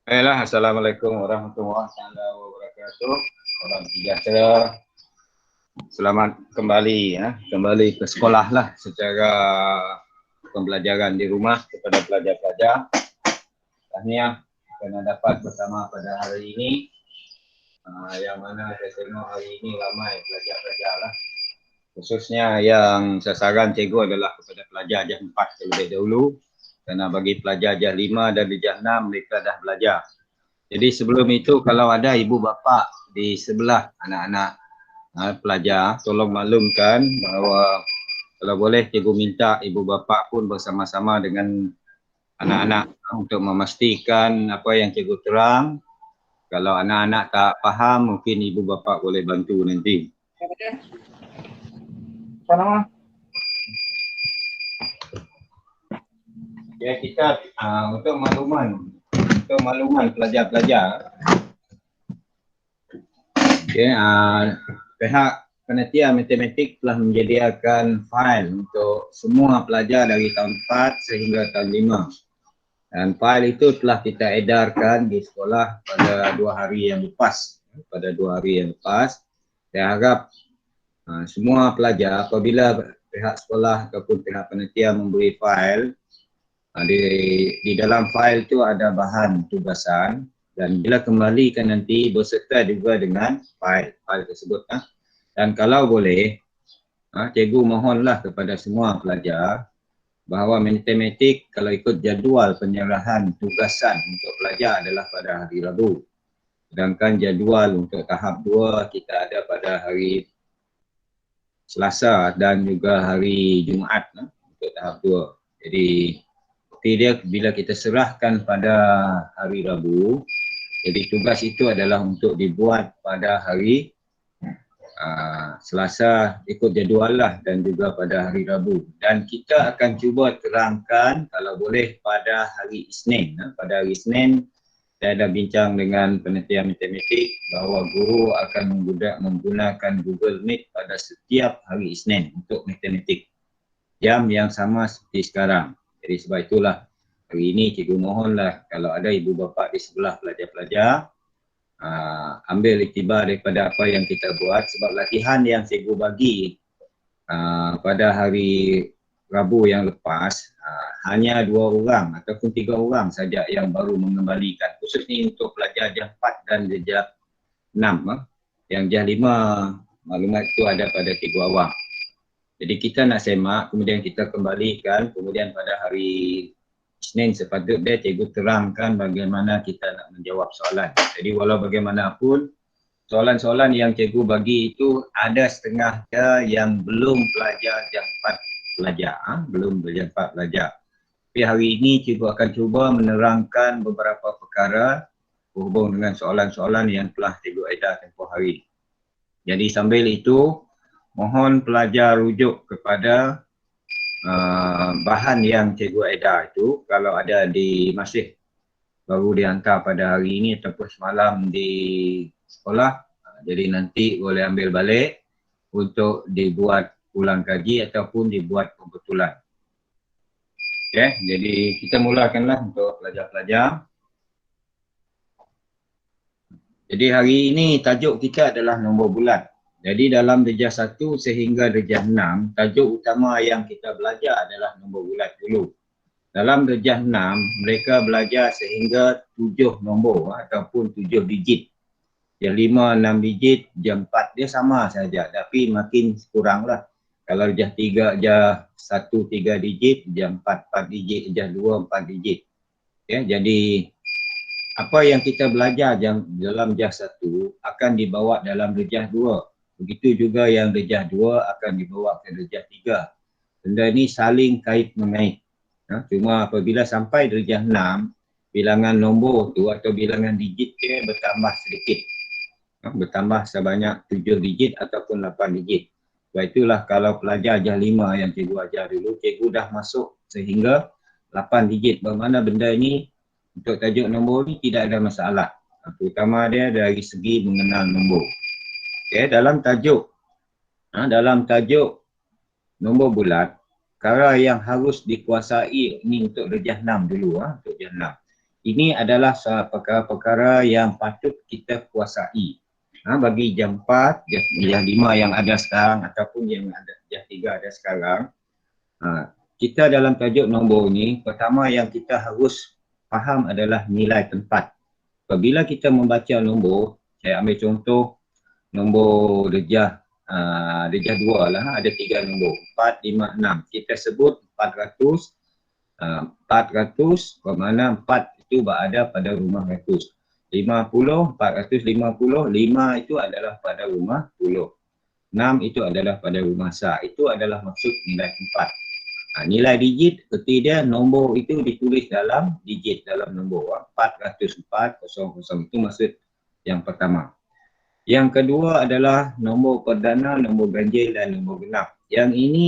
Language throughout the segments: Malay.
Baiklah, Assalamualaikum warahmatullahi wabarakatuh. Salam sejahtera. Selamat kembali kembali ke sekolah lah secara pembelajaran di rumah kepada pelajar-pelajar. Tahniah kerana dapat bersama pada hari ini. Yang mana saya tengok hari ini ramai pelajar-pelajar lah. Khususnya yang sasaran cikgu adalah kepada pelajar Jah 4 terlebih dahulu. Kerana bagi pelajar Jah 5 dan Jah 6 mereka dah belajar. Jadi sebelum itu kalau ada ibu bapa di sebelah anak-anak pelajar, tolong maklumkan bahawa kalau boleh cikgu minta ibu bapa pun bersama-sama dengan anak-anak untuk memastikan apa yang cikgu terang. Kalau anak-anak tak faham, mungkin ibu bapa boleh bantu nanti. Ya, kita untuk makluman pelajar-pelajar. Okay, pihak Panitia Matematik telah menyediakan fail untuk semua pelajar dari tahun 4 sehingga tahun 5. Dan fail itu telah kita edarkan di sekolah pada 2 hari yang lepas. Saya harap semua pelajar apabila pihak sekolah ataupun pihak panitia memberi fail, di dalam fail itu ada bahan tugasan dan bila kembalikan nanti berserta juga dengan fail tersebut. Dan kalau boleh, cikgu mohonlah kepada semua pelajar bahawa matematik kalau ikut jadual penyerahan tugasan untuk pelajar adalah pada hari Rabu. Sedangkan jadual untuk tahap 2 kita ada pada hari Selasa dan juga hari Jumaat untuk tahap 2. Jadi dia bila kita serahkan pada hari Rabu, jadi tugas itu adalah untuk dibuat pada hari Selasa ikut jadual lah dan juga pada hari Rabu. Dan kita akan cuba terangkan kalau boleh pada hari Isnin. Pada hari Isnin saya ada bincang dengan panitia matematik bahawa guru akan menggunakan Google Meet pada setiap hari Isnin untuk matematik. Jam yang sama seperti sekarang. Jadi sebab itulah hari ini cikgu mohonlah kalau ada ibu bapa di sebelah pelajar-pelajar, ambil iktibar daripada apa yang kita buat sebab latihan yang cikgu bagi pada hari Rabu yang lepas hanya 2 orang ataupun 3 orang saja yang baru mengembalikan, khususnya untuk pelajar Jah 4 dan Jah 6. Yang Jah 5 maklumat itu ada pada cikgu awam. Jadi kita nak semak, kemudian kita kembalikan, kemudian pada hari Isnin sepatutnya cikgu terangkan bagaimana kita nak menjawab soalan. Jadi walau bagaimanapun, soalan-soalan yang cikgu bagi itu ada setengahnya yang belum pelajar Jah 4 belajar. Belum Jah 4 belajar. Tapi hari ini cikgu akan cuba menerangkan beberapa perkara berhubung dengan soalan-soalan yang telah cikgu edar tempoh hari. Jadi sambil itu, mohon pelajar rujuk kepada bahan yang cikgu edar itu kalau ada di masih baru dihantar pada hari ini ataupun semalam di sekolah, jadi nanti boleh ambil balik untuk dibuat ulang kaji ataupun dibuat pembetulan. Okay, jadi kita mulakanlah untuk pelajar-pelajar. Jadi hari ini tajuk kita adalah nombor bulat. Jadi dalam darjah 1 sehingga darjah 6, tajuk utama yang kita belajar adalah nombor bulat dulu. Dalam darjah 6, mereka belajar sehingga 7 nombor ataupun 7 digit. Darjah 5, 6 digit, darjah 4 dia sama saja tapi makin kuranglah. Kalau darjah 3, darjah 1, 3 digit, darjah 4, 4 digit, darjah 2, 4 digit. Okay, jadi apa yang kita belajar dalam darjah 1 akan dibawa dalam darjah 2. Begitu juga yang darjah 2 akan dibawa ke darjah 3. Benda ini saling kait mengait. Cuma apabila sampai darjah 6, bilangan nombor tu atau bilangan digit dia bertambah sedikit. Bertambah sebanyak 7 digit ataupun 8 digit. Sebab itulah kalau pelajar Jah 5 yang cikgu ajar dulu, cikgu dah masuk sehingga 8 digit. Bermakna benda ini untuk tajuk nombor ni tidak ada masalah. Terutama dia dari segi mengenal nombor. Okay, dalam tajuk nombor bulat, perkara yang harus dikuasai ini untuk darjah 6 dulu, untuk darjah 6. Ini adalah perkara-perkara yang patut kita kuasai. Bagi jam 4, jam 5 yang ada sekarang ataupun yang ada jam 3 ada sekarang, kita dalam tajuk nombor ni, pertama yang kita harus faham adalah nilai tempat. Apabila kita membaca nombor, saya ambil contoh nombor darjah 2 lah, ada 3 nombor, 4, 5, 6. Kita sebut 400, 400 bermakna 4 itu berada pada rumah ratus. 50, 450, 5 itu adalah pada rumah puluh. 6 itu adalah pada rumah sah. Itu adalah maksud nilai tempat. Nilai digit seperti dia, nombor itu ditulis dalam digit, dalam nombor 404, 00. Itu maksud yang pertama. Yang kedua adalah nombor perdana, nombor ganjil dan nombor genap. Yang ini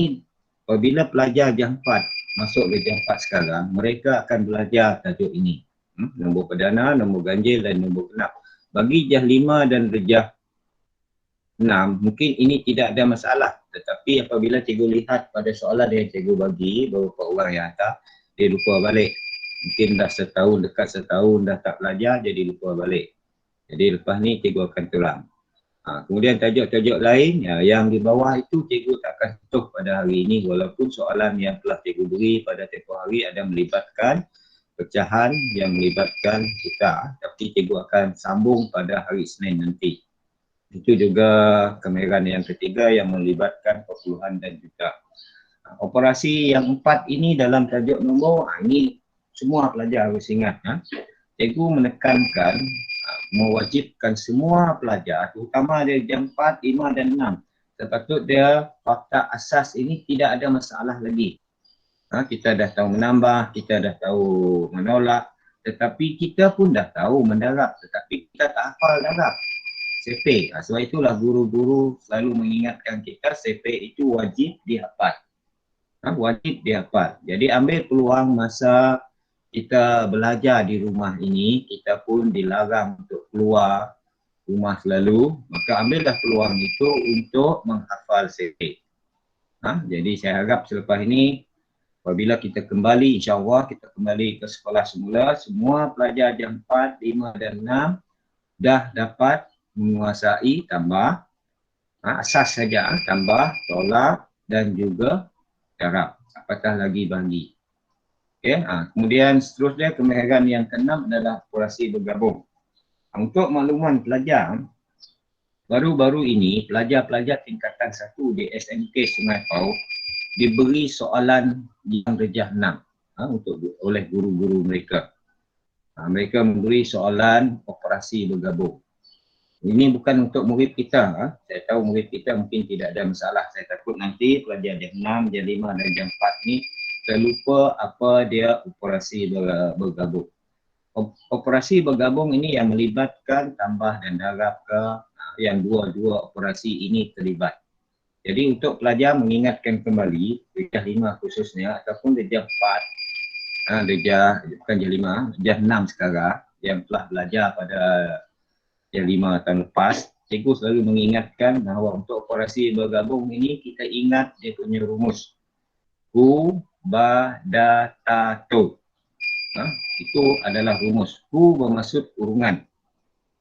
apabila pelajar jam 4 masuk ke jam 4 sekarang, mereka akan belajar tajuk ini. Nombor perdana, nombor ganjil dan nombor genap. Bagi darjah 5 dan darjah 6, mungkin ini tidak ada masalah. Tetapi apabila cikgu lihat pada soalan yang cikgu bagi, beberapa orang yang hantar, dia lupa balik. Mungkin dah setahun, dekat setahun dah tak belajar, jadi lupa balik. Jadi lepas ni cikgu akan tulang. Kemudian tajuk-tajuk lain yang di bawah itu cikgu takkan sentuh pada hari ini, walaupun soalan yang telah cikgu beri pada tempoh hari ada melibatkan pecahan yang melibatkan juta, tapi cikgu akan sambung pada hari Isnin nanti. Itu juga kemahiran yang ketiga yang melibatkan perpuluhan dan juta. Operasi yang 4 ini dalam tajuk nombor, ini semua pelajar harus ingat. Cikgu menekankan, mewajibkan semua pelajar, terutama dia jam 4, 5 dan 6. Sepatut dia fakta asas ini tidak ada masalah lagi. Kita dah tahu menambah, kita dah tahu menolak, tetapi kita pun dah tahu mendarab, tetapi kita tak hafal darab. Sepek. Sebab itulah guru-guru selalu mengingatkan kita, sepek itu wajib dihafal. Wajib dihafal. Jadi ambil peluang masa kita belajar di rumah ini, kita pun dilarang untuk keluar rumah selalu, maka ambillah peluang itu untuk menghafal sepek. Jadi saya harap selepas ini, apabila kita kembali, insyaAllah kita kembali ke sekolah semula, semua pelajar jam 4, 5 dan 6 dah dapat menguasai tambah, asas saja, tambah, tolak dan juga darab, apatah lagi bagi. Okay. Kemudian seterusnya kemahiran yang keenam adalah operasi bergabung. Untuk makluman pelajar, baru-baru ini pelajar-pelajar tingkatan 1 di SMK Sungai Pau diberi soalan yang darjah 6 oleh guru-guru mereka. Mereka memberi soalan operasi bergabung. Ini bukan untuk murid kita. Saya tahu murid kita mungkin tidak ada masalah. Saya takut nanti pelajar jam 6, jam 5 dan jam 4 ni terlupa apa dia operasi bergabung. Operasi bergabung ini yang melibatkan tambah dan darab ke, yang dua-dua operasi ini terlibat. Jadi untuk pelajar mengingatkan kembali, darjah 5 khususnya ataupun darjah 4, bukan darjah 5, darjah 6 sekarang yang telah belajar pada darjah 5 tahun lepas, cikgu selalu mengingatkan bahawa untuk operasi bergabung ini kita ingat dia punya rumus. Hu, ba, da, ta, to. Itu adalah rumus. Hu bermaksud kurungan.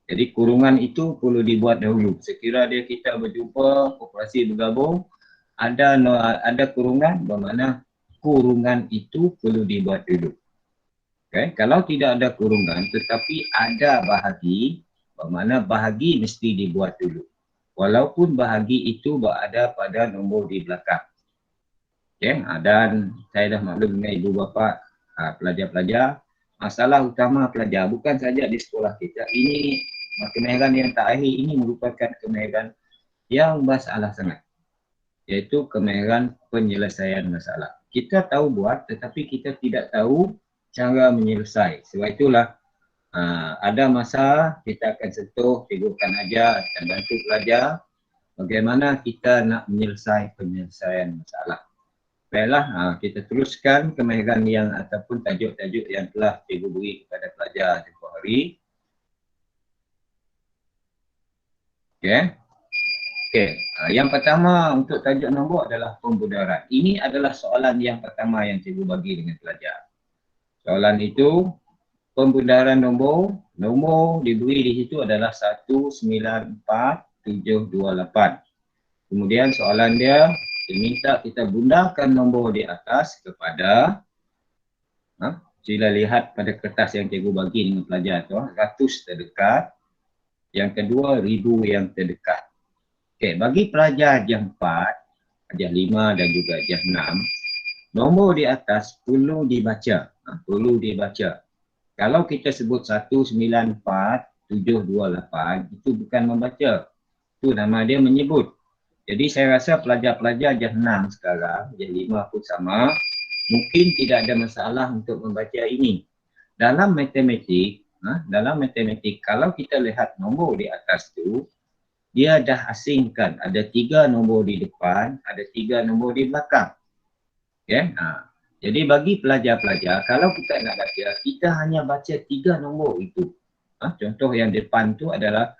Jadi kurungan itu perlu dibuat dahulu. Sekira dia kita berjumpa operasi bergabung, ada kurungan, bermakna kurungan itu perlu dibuat dulu. Okay. Kalau tidak ada kurungan tetapi ada bahagi, bermakna bahagi mesti dibuat dulu. Walaupun bahagi itu berada pada nombor di belakang. Okay. Dan saya dah maklum dengan ibu bapa pelajar-pelajar, masalah utama pelajar bukan saja di sekolah kita, ini kemahiran yang terakhir ini merupakan kemahiran yang masalah sangat, iaitu kemahiran penyelesaian masalah. Kita tahu buat tetapi kita tidak tahu cara menyelesaikan. Sebab itulah ada masa kita akan sentuh, cikgu akan ajar, akan bantu pelajar bagaimana kita nak penyelesaian masalah. Baiklah, kita teruskan kemahiran yang ataupun tajuk-tajuk yang telah cikgu beri kepada pelajar tempoh hari. Okay. Yang pertama untuk tajuk nombor adalah pembudaran. Ini adalah soalan yang pertama yang cikgu bagi dengan pelajar. Soalan itu pembundaran nombor diberi di situ adalah 194728. Kemudian soalan dia minta kita bundarkan nombor di atas kepada sila lihat pada kertas yang cikgu bagi dengan pelajar tu, ratus terdekat. Yang kedua, ribu yang terdekat. Okey, bagi pelajar jam 4, jam 5 dan juga jam 6, nombor di atas perlu dibaca. Perlu dibaca. Kalau kita sebut 194728, itu bukan membaca. Itu nama dia menyebut. Jadi saya rasa pelajar-pelajar jam 6 sekarang, jam 5 pun sama, mungkin tidak ada masalah untuk membaca ini. Dalam matematik, kalau kita lihat nombor di atas tu, dia dah asingkan. Ada 3 nombor di depan, ada 3 nombor di belakang. Okay? Jadi bagi pelajar-pelajar, kalau kita nak baca, kita hanya baca 3 nombor itu. Contoh yang depan tu adalah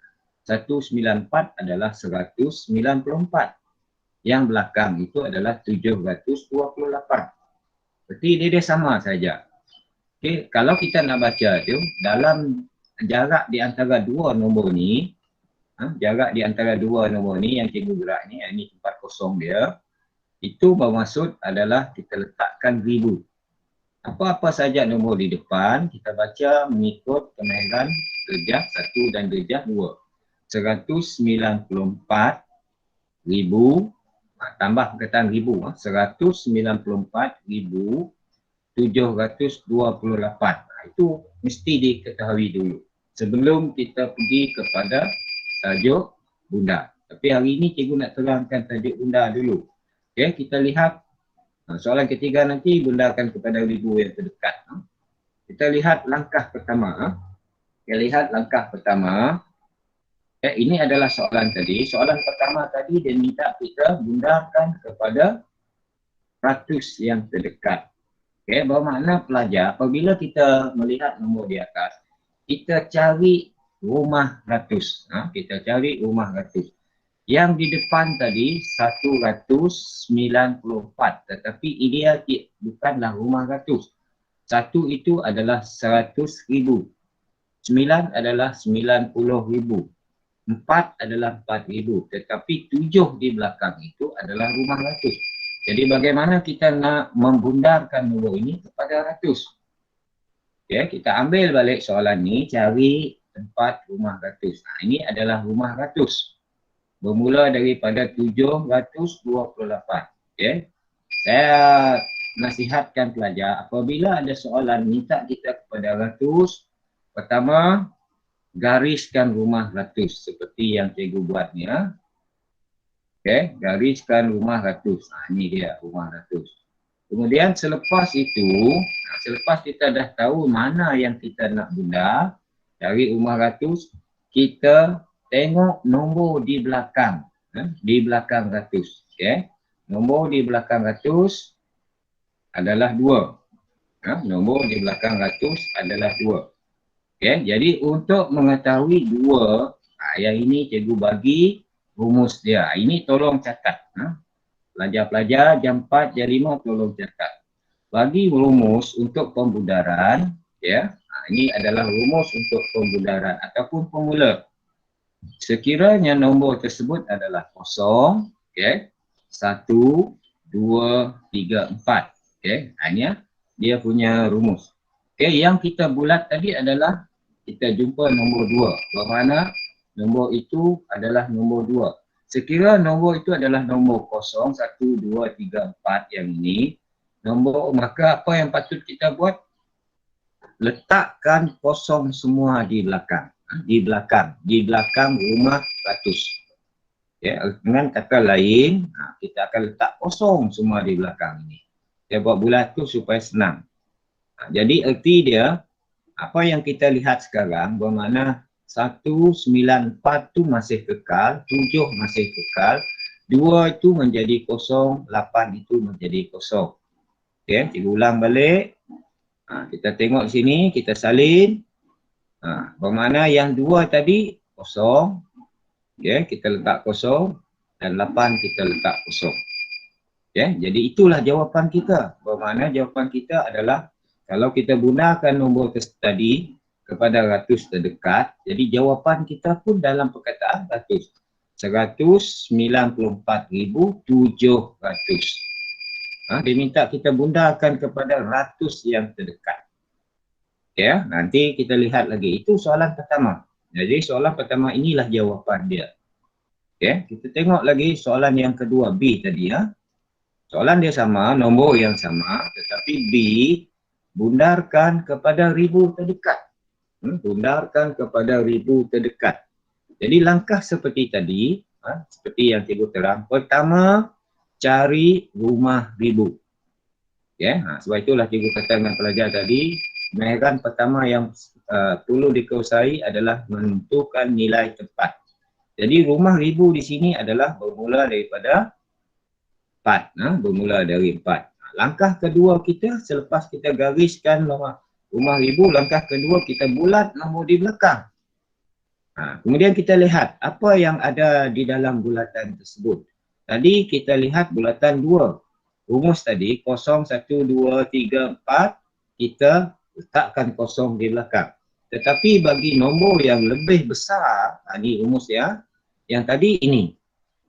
194 adalah 194. Yang belakang itu adalah 728. Berarti dia sama saja. Okay, kalau kita nak baca tu, dalam jarak di antara dua nombor ni, jarak di antara dua nombor ni yang cikgu gerak ni, ini tempat kosong dia, itu bermaksud adalah kita letakkan ribu. Apa-apa saja nombor di depan, kita baca mengikut kemahiran darjah 1 dan darjah 2. 194,000, tambah perkataan ribu, 194,728. Itu mesti diketahui dulu sebelum kita pergi kepada tajuk bundar. Tapi hari ini cikgu nak terangkan tajuk bundar dulu. Okay, kita lihat soalan ketiga nanti bundarkan kepada ribu yang terdekat. Kita lihat langkah pertama. Kita lihat langkah pertama. Ini adalah soalan tadi. Soalan pertama tadi dia minta kita bundarkan kepada ratus yang terdekat. Okay, bermakna pelajar, apabila kita melihat nombor di atas, kita cari rumah ratus. Kita cari rumah ratus. Yang di depan tadi 194, tetapi dia bukanlah rumah ratus. 1 itu adalah 100,000. 9 adalah 90,000. 4 adalah 4,000. Tetapi 7 di belakang itu adalah rumah ratus. Jadi bagaimana kita nak membundarkan nombor ini kepada ratus? Okay, kita ambil balik soalan ni, cari tempat rumah ratus. Ini adalah rumah ratus. Bermula daripada 728. Okay. Saya nasihatkan pelajar, apabila ada soalan minta kita kepada ratus, pertama, gariskan rumah ratus seperti yang cikgu buat ni. Okay, gariskan rumah ratus. Ini dia rumah ratus. Kemudian selepas itu, selepas kita dah tahu mana yang kita nak bundar dari rumah ratus, kita tengok nombor di belakang. Di belakang ratus. Okay. Nombor di belakang ratus adalah 2. Nombor di belakang ratus adalah 2. Okay. Jadi untuk mengetahui 2, yang ini cikgu bagi rumus dia. Ini tolong catat. Pelajar-pelajar jam 4, jam 5 tolong catat. Bagi rumus untuk pembundaran, ya, ini adalah rumus untuk pembundaran ataupun formula. Sekiranya nombor tersebut adalah kosong, okay, 1, 2, 3, 4. Okay, hanya dia punya rumus. Okay, yang kita bulat tadi adalah kita jumpa nombor 2. Bermakna nombor itu adalah nombor 2. Sekira nombor itu adalah nombor kosong, 1, 2, 3, 4 yang ini, nombor, maka apa yang patut kita buat? Letakkan kosong semua di belakang. Di belakang rumah ratus. Ya, dengan kata lain, kita akan letak kosong semua di belakang ini. Saya buat bulat tu supaya senang. Jadi erti dia, apa yang kita lihat sekarang, bermakna 194 tu masih kekal, 7 masih kekal, 2 itu menjadi kosong, 8 itu menjadi kosong. Okay, kita ulang balik. Kita tengok sini, kita salin. Bermakna yang 2 tadi kosong. Okay, kita letak kosong. Dan 8 kita letak kosong. Okay, jadi itulah jawapan kita. Bermakna jawapan kita adalah Kalau kita gunakan nombor tadi kepada ratus terdekat, jadi jawapan kita pun dalam perkataan ratus. 194,700. Dia minta kita bundakan kepada ratus yang terdekat. Ya, nanti kita lihat lagi. Itu soalan pertama. Jadi soalan pertama inilah jawapan dia. Okay, kita tengok lagi soalan yang kedua, B tadi ya. Soalan dia sama, nombor yang sama, tetapi B bundarkan kepada ribu terdekat. Bundarkan kepada ribu terdekat. Jadi langkah seperti tadi, seperti yang cikgu terang. Pertama, cari rumah ribu. Okay, sebab itulah cikgu kata dengan pelajar tadi, kemahiran pertama yang perlu dikuasai adalah menentukan nilai tepat. Jadi rumah ribu di sini adalah bermula daripada 4. Bermula dari 4. Langkah kedua kita selepas kita gariskan rumah ribu, langkah kedua kita bulat nombor di belakang. Kemudian kita lihat apa yang ada di dalam bulatan tersebut. Tadi kita lihat bulatan 2. Rumus tadi 0, 1, 2, 3, 4. Kita letakkan kosong di belakang. Tetapi bagi nombor yang lebih besar, ini rumus ya, yang tadi ini.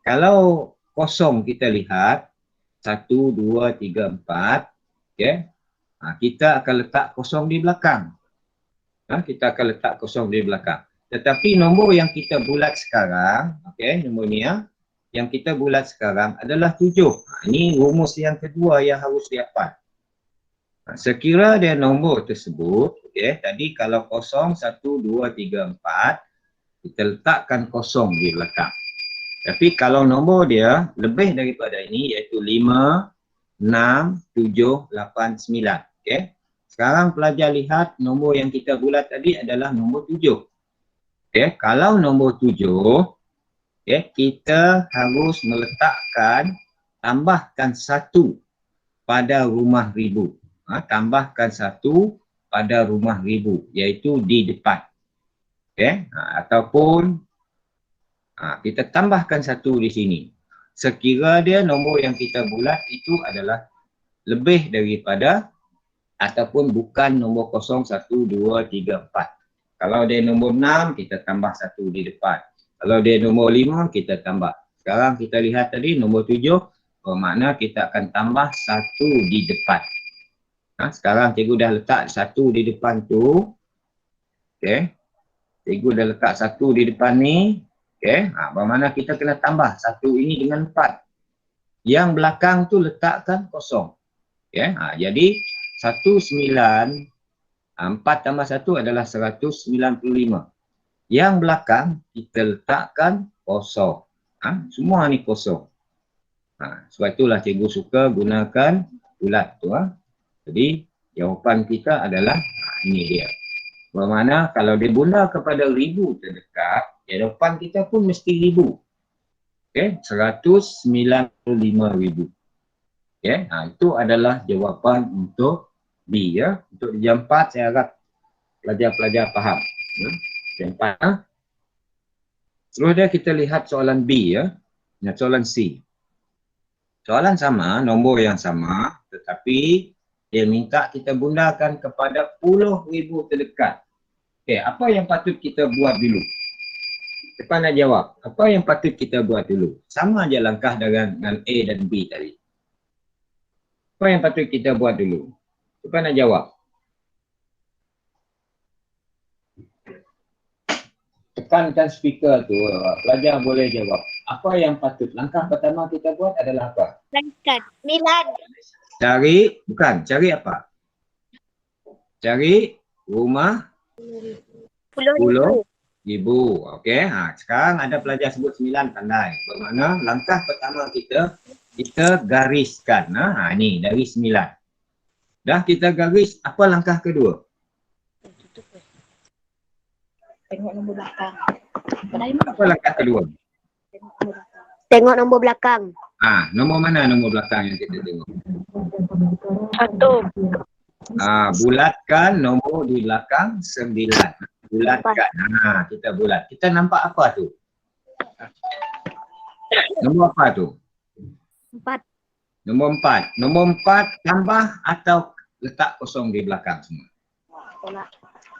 Kalau kosong kita lihat, 1, 2, 3, 4, okay, kita akan letak kosong di belakang. Kita akan letak kosong di belakang. Tetapi nombor yang kita bulat sekarang, okay, nombor ni ya, yang kita bulat sekarang adalah 7. Ini rumus yang kedua yang harus dihafal. Sekira dia nombor tersebut, okay, tadi kalau 0, 1, 2, 3, 4, kita letakkan kosong di belakang. Tapi kalau nombor dia lebih daripada ini, iaitu 5, 6, 7, 8, 9. Okay. Sekarang pelajar lihat nombor yang kita bulat tadi adalah nombor 7. Okay. Kalau nombor 7, okay, kita harus meletakkan, tambahkan 1 pada rumah ribu. Tambahkan 1 pada rumah ribu, iaitu di depan. Okay. Ataupun kita tambahkan 1 di sini. Sekira dia nombor yang kita bulat itu adalah lebih daripada ataupun bukan nombor 0, 1, 2, 3, 4. Kalau dia nombor 6, kita tambah 1 di depan. Kalau dia nombor 5, kita tambah. Sekarang kita lihat tadi nombor 7, bermakna kita akan tambah 1 di depan. Sekarang cikgu dah letak 1 di depan tu. Okay. Cikgu dah letak 1 di depan ni. Okay. Bermakna kita kena tambah 1 ini dengan 4. Yang belakang tu letakkan kosong. Okay. Jadi 4 tambah 1 adalah 195. Yang belakang kita letakkan kosong. Semua ni kosong. Sebab itulah cikgu suka gunakan bulat tu. Jadi jawapan kita adalah ini dia. Bermakna kalau dia bunda kepada ribu terdekat, jawapan kita pun mesti ribu. Okay, 195,000. Okay, itu adalah jawapan untuk B ya. Untuk jam 4 saya harap pelajar-pelajar faham. Jam 4. Terus dia kita lihat soalan B ya. Soalan C. Soalan sama, nombor yang sama, tetapi dia minta kita bundakan kepada puluh ribu terdekat. Okay, apa yang patut kita buat dulu? Siapa nak jawab? Apa yang patut kita buat dulu? Sama aja langkah dengan A dan B tadi. Apa yang patut kita buat dulu? Siapa nak jawab? Tekankan speaker tu, pelajar boleh jawab. Apa yang patut? Langkah pertama kita buat adalah apa? Langkah 9. Cari apa? Cari rumah 10,000. Okey. Sekarang ada pelajar sebut 9 pandai. Bermakna langkah pertama kita gariskan. Ni dari 9. Dah kita garis, apa langkah kedua? Tengok nombor belakang. Apa langkah kedua? Tengok nombor belakang. Nombor mana nombor belakang yang kita tengok? 1. Bulatkan nombor di belakang 9. Bulatkan. Kita bulat. Kita nampak apa tu? Nombor apa tu? 4. Nombor 4. Nombor 4 tambah atau letak kosong di belakang semua.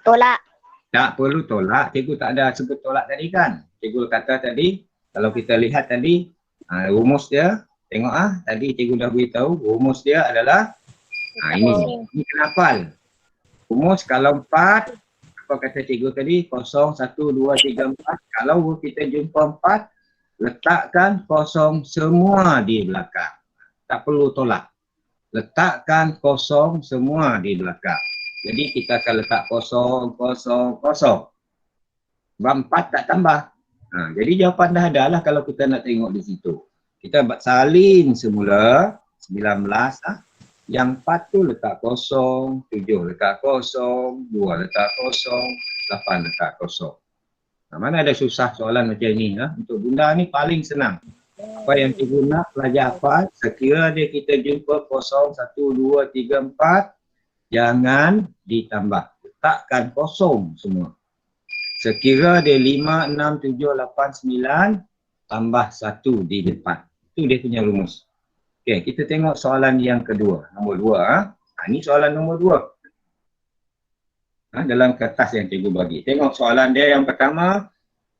Tolak. Tak perlu tolak, cikgu tak ada sebut tolak tadi kan. Cikgu kata tadi, kalau kita lihat tadi, rumus dia, tengok tadi cikgu dah beritahu, rumus dia adalah, ini kenapa? Rumus kalau 4, apa kata cikgu tadi, 0, 1, 2, 3, 4. Kalau kita jumpa 4, letakkan kosong semua di belakang. Tak perlu tolak. Letakkan kosong semua di belakang. Jadi kita akan letak kosong, kosong, kosong. Sebab 4 tak tambah. Jadi jawapan dah ada lah kalau kita nak tengok di situ. Kita salin semula, 19 Yang 4 tu letak kosong, 7 letak kosong, 2 letak kosong, 8 letak kosong. Mana ada susah soalan macam ni. Untuk bunda ni paling senang. Apa yang cikgu nak pelajar apa? Sekira dia kita jumpa kosong, 1, 2, 3, 4. Jangan ditambah. Letakkan kosong semua. Sekira dia 5, 6, 7, 8, 9. Tambah 1 di depan. Itu dia punya rumus. Okey, kita tengok soalan yang kedua. Nombor 2. Ini soalan nombor 2. Dalam kertas yang cikgu bagi. Tengok soalan dia yang pertama.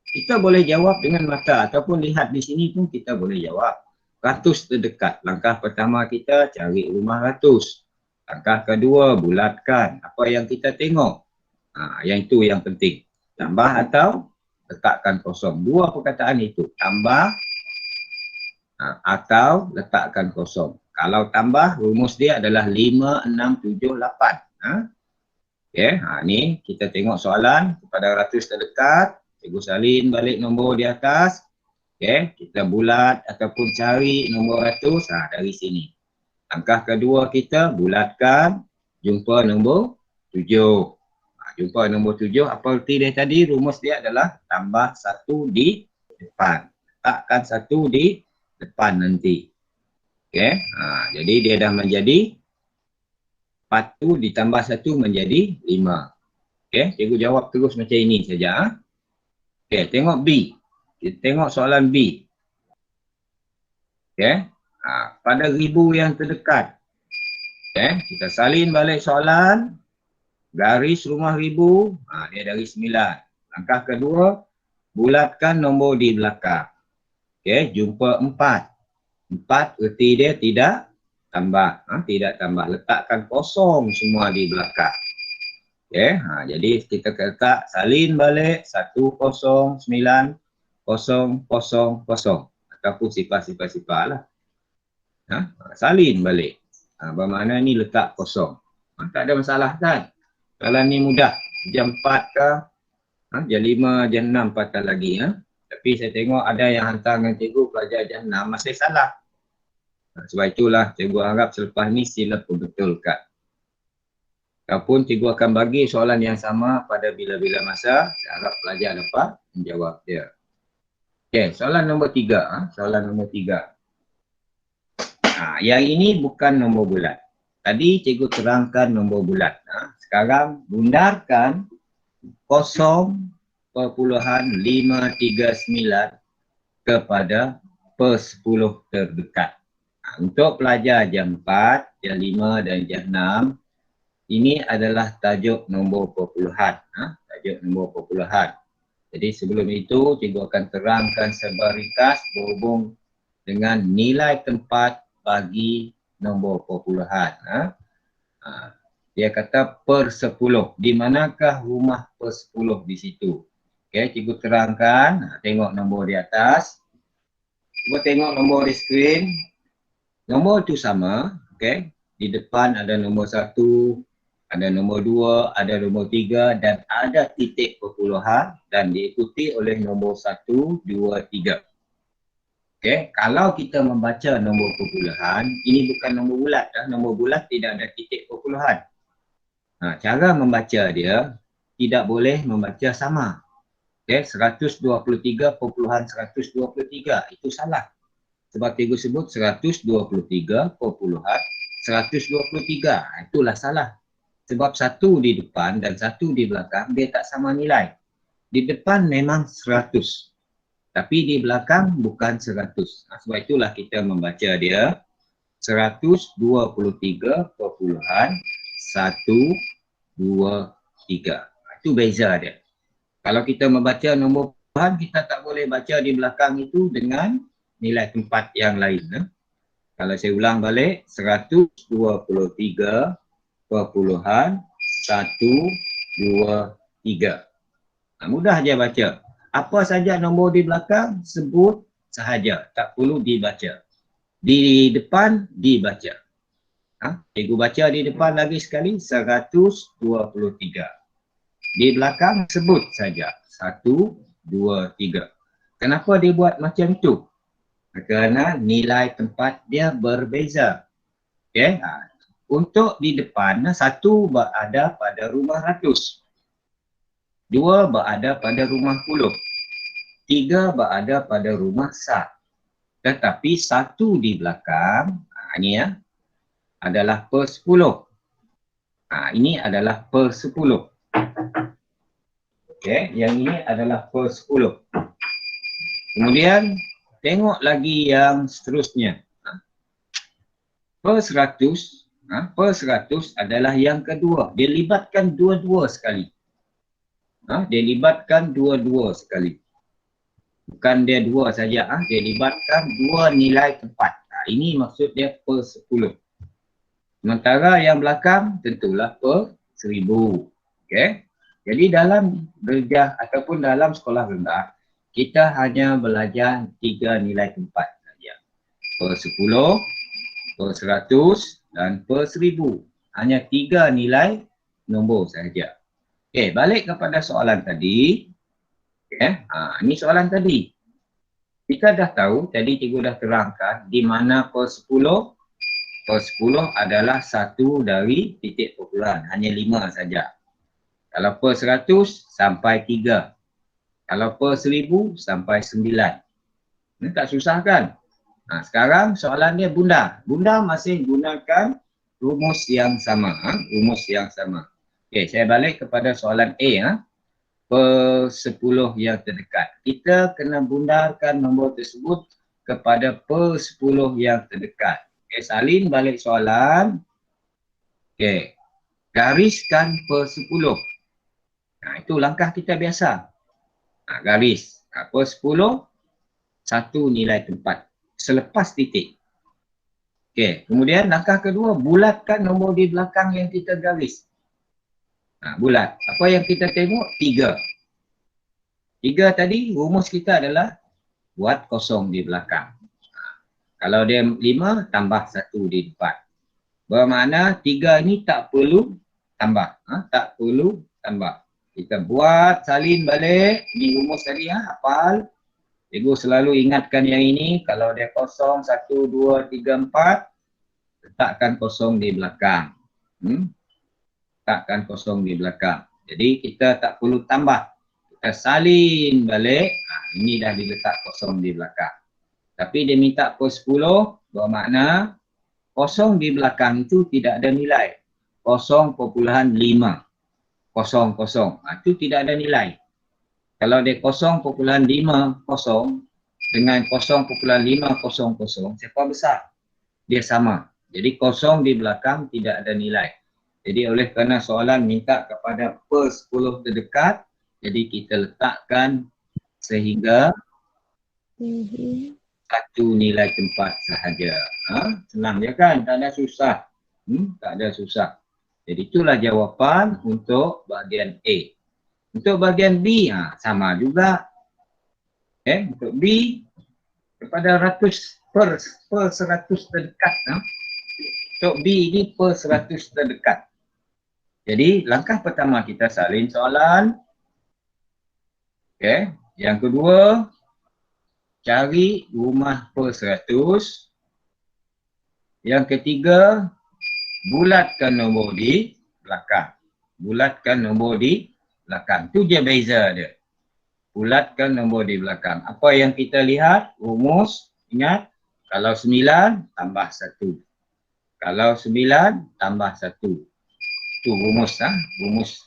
Kita boleh jawab dengan mata ataupun lihat di sini pun kita boleh jawab. Ratus terdekat. Langkah pertama kita cari rumah ratus. Langkah kedua bulatkan apa yang kita tengok. Yang itu yang penting. Tambah atau letakkan kosong. Dua perkataan itu. Tambah atau letakkan kosong. Kalau tambah rumus dia adalah 5, 6, 7, 8. Okay, ni kita tengok soalan kepada ratus terdekat. Cikgu salin balik nombor di atas. Okay, kita bulat ataupun cari nombor ratus dari sini. Langkah kedua kita bulatkan, jumpa nombor 7. Jumpa nombor 7, apa arti dia tadi? Rumus dia adalah tambah 1 di depan. Letakkan 1 di depan nanti. Okay, jadi dia dah menjadi 4 ditambah 1 menjadi 5. Okay, cikgu jawab terus macam ini saja. Okay, tengok B. Kita tengok soalan B. Okay. Pada ribu yang terdekat. Okay. Kita salin balik soalan. Garis rumah ribu. Dia dari 9. Langkah kedua. Bulatkan nombor di belakang. Okay. Jumpa 4. 4 erti dia tidak tambah. Tidak tambah. Letakkan kosong semua di belakang. Okay. Jadi kita letak salin balik. 1, 0, 9, 0, 0, 0. Ataupun sifar-sifar lah. Salin balik. Bermakna ni letak kosong. Tak ada masalah kan? Kalau ni mudah. Jam 4 ke? Jam 5, jam 6 patah lagi. Tapi saya tengok ada yang hantar dengan cikgu pelajar jam 6 masih salah. Sebab itulah cikgu harap selepas ni sila perbetulkan. Ataupun cikgu akan bagi soalan yang sama pada bila-bila masa. Saya harap pelajar dapat menjawab dia. Okay, soalan nombor 3. Soalan nombor 3. Yang ini bukan nombor bulat. Tadi cikgu terangkan nombor bulat. Sekarang bundarkan 0.539 kepada per 10 terdekat. Untuk pelajar jam 4, jam 5 dan jam 6, ini adalah tajuk nombor perpuluhan. Tajuk nombor perpuluhan. Jadi sebelum itu, cikgu akan terangkan sebar ringkas berhubung dengan nilai tempat bagi nombor perpuluhan. Dia kata per 10. Di manakah rumah per 10 di situ? Okay, cikgu terangkan. Tengok nombor di atas. Cuba tengok nombor di skrin. Nombor itu sama. Okay. Di depan ada nombor 1, ada nombor 2, ada nombor 3 dan ada titik perpuluhan dan diikuti oleh nombor 1, 2, 3. Okay, kalau kita membaca nombor perpuluhan, ini bukan nombor bulat. Nombor bulat tidak ada titik perpuluhan. Cara membaca dia, tidak boleh membaca sama. Okay, 123.123, itu salah. Sebab cikgu sebut 123.123, itulah salah. Sebab 1 di depan dan 1 di belakang, dia tak sama nilai. Di depan memang 100. Tapi di belakang bukan 100. Sebab itulah kita membaca dia 123.123 1, 2, 3. Itu beza dia. Kalau kita membaca nombor puluhan, kita tak boleh baca di belakang itu dengan nilai tempat yang lain. Kalau saya ulang balik, 123 perpuluhan 1, 2, 3. Mudah je baca. Apa saja nombor di belakang, sebut sahaja. Tak perlu dibaca. Di depan, dibaca. Cikgu baca di depan lagi sekali, 123. Di belakang, sebut saja. 1, 2, 3. Kenapa dia buat macam tu? Kerana nilai tempat dia berbeza. Okay? Untuk di depan, 1 berada pada rumah ratus. 2 berada pada rumah puluh. 3 berada pada rumah sat. Tetapi 1 di belakang, ini ya, adalah per 10. Ini adalah per 10. Okey, yang ini adalah per 10. Kemudian, tengok lagi yang seterusnya. Per 100, per 100 adalah yang kedua. Dia libatkan dua-dua sekali. Dia libatkan dua-dua sekali. Bukan dia dua saja, dia libatkan dua nilai tempat. Ini maksud dia per 10. Sementara yang belakang tentulah per 1000. Okey. Jadi dalam darjah ataupun dalam sekolah rendah, kita hanya belajar 3 nilai tempat saja. Per 10, per 100 dan per 1000. Hanya 3 nilai nombor saja. Okey, balik kepada soalan tadi. Okay. Ini soalan tadi. Kita dah tahu, tadi cikgu dah terangkan di mana per 10. Per 10 adalah 1 dari titik perpuluhan, hanya 5 saja. Kalau per 100 sampai 3. Kalau per 1000 sampai 9. Ini tak susah kan? Sekarang soalan dia bunda. Bunda masih gunakan rumus yang sama. Rumus yang sama. Okey, saya balik kepada soalan A. Per 10 yang terdekat. Kita kena bundarkan nombor tersebut kepada per 10 yang terdekat. Okey, salin balik soalan. Okey, gariskan per 10. Itu langkah kita biasa. Garis. Per 10, 1 nilai tempat. Selepas titik. Okey, kemudian langkah kedua, bulatkan nombor di belakang yang kita garis. Bulat. Apa yang kita tengok? 3. 3 tadi, rumus kita adalah buat kosong di belakang. Kalau dia 5, tambah 1 di depan. Bermakna 3 ni tak perlu tambah. Tak perlu tambah. Kita buat, salin balik. Ni rumus tadi, hafal. Cikgu selalu ingatkan yang ini. Kalau dia kosong, 1, 2, 3, 4. Letakkan kosong di belakang. Letakkan kosong di belakang. Jadi kita tak perlu tambah. Kita salin balik. Ini dah diletak kosong di belakang. Tapi dia minta per 10. Bermakna kosong di belakang itu tidak ada nilai. 0.5. Kosong. Itu tidak ada nilai. Kalau dia 0.5 kosong dengan 0.500, siapa besar? Dia sama. Jadi kosong di belakang tidak ada nilai. Jadi oleh kerana soalan minta kepada per 10 terdekat, jadi kita letakkan sehingga 1 nilai tempat sahaja. Senang je kan? Tak ada susah. Tak ada susah. Jadi itulah jawapan untuk bahagian A. Untuk bahagian B, sama juga. Untuk B, kepada per 100 terdekat. Untuk B ini per 100 terdekat. Jadi langkah pertama kita salin soalan. Yang kedua, cari rumah per 100. Yang ketiga, bulatkan nombor di belakang. Bulatkan nombor di belakang. Itu je beza dia. Bulatkan nombor di belakang. Apa yang kita lihat? Rumus. Ingat. Kalau 9 tambah 1. Kalau 9 tambah 1. Itu rumus. Rumus.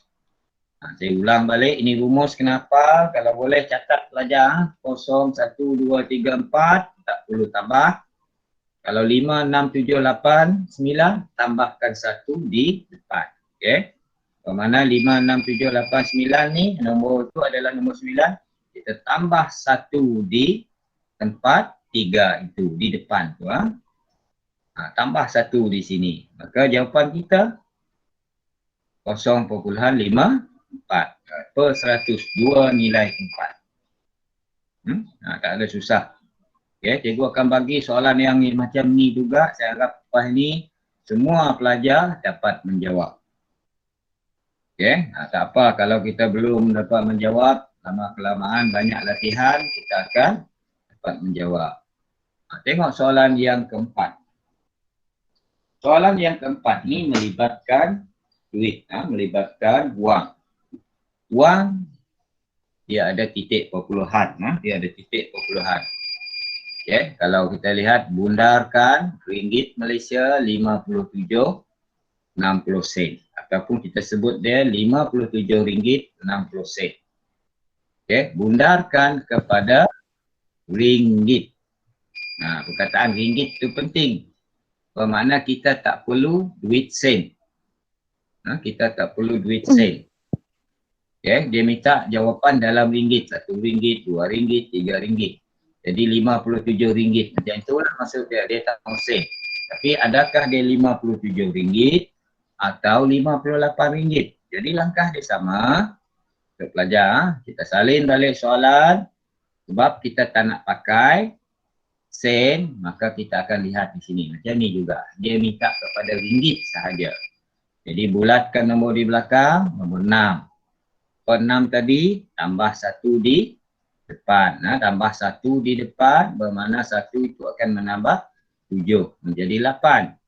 Saya ulang balik. Ini rumus kenapa? Kalau boleh catat pelajar. 0, 1, 2, 3, 4. Tak perlu tambah. Kalau 5, 6, 7, 8, 9, tambahkan 1 di depan. Okey. Bermakna 5, 6, 7, 8, 9 ni nombor tu adalah nombor 9. Kita tambah 1 di tempat 3 itu di depan tu. Tambah 1 di sini. Maka jawapan kita 0.54 per 100. 2 nilai 4. Tak ada susah. Okay, cikgu akan bagi soalan yang macam ni juga. Saya harap lepas ni semua pelajar dapat menjawab. Okay, tak apa kalau kita belum dapat menjawab, lama-kelamaan banyak latihan, kita akan dapat menjawab. Tengok soalan yang keempat. Soalan yang keempat ni melibatkan duit, melibatkan wang. Wang dia ada titik perpuluhan, dia ada titik perpuluhan. Okay, kalau kita lihat bundarkan ringgit Malaysia 57.60 sen ataupun kita sebut dia 57 ringgit 60 sen. Okay, bundarkan kepada ringgit. Perkataan ringgit tu penting. Bermakna kita tak perlu duit sen. Kita tak perlu duit sen. Okay, dia minta jawapan dalam ringgit. 1 ringgit, 2 ringgit, 3 ringgit. Jadi 57 ringgit. Macam itulah maksud dia. Dia tak mahu sen. Tapi adakah dia 57 ringgit atau 58 ringgit? Jadi langkah dia sama. Untuk pelajar, kita salin balik soalan. Sebab kita tak nak pakai sen, maka kita akan lihat di sini. Macam ni juga. Dia minta kepada ringgit sahaja. Jadi bulatkan nombor di belakang, nombor 6. Per 6 tadi, tambah 1 di depan. Tambah 1 di depan, bermakna 1 itu akan menambah 7. Menjadi 8.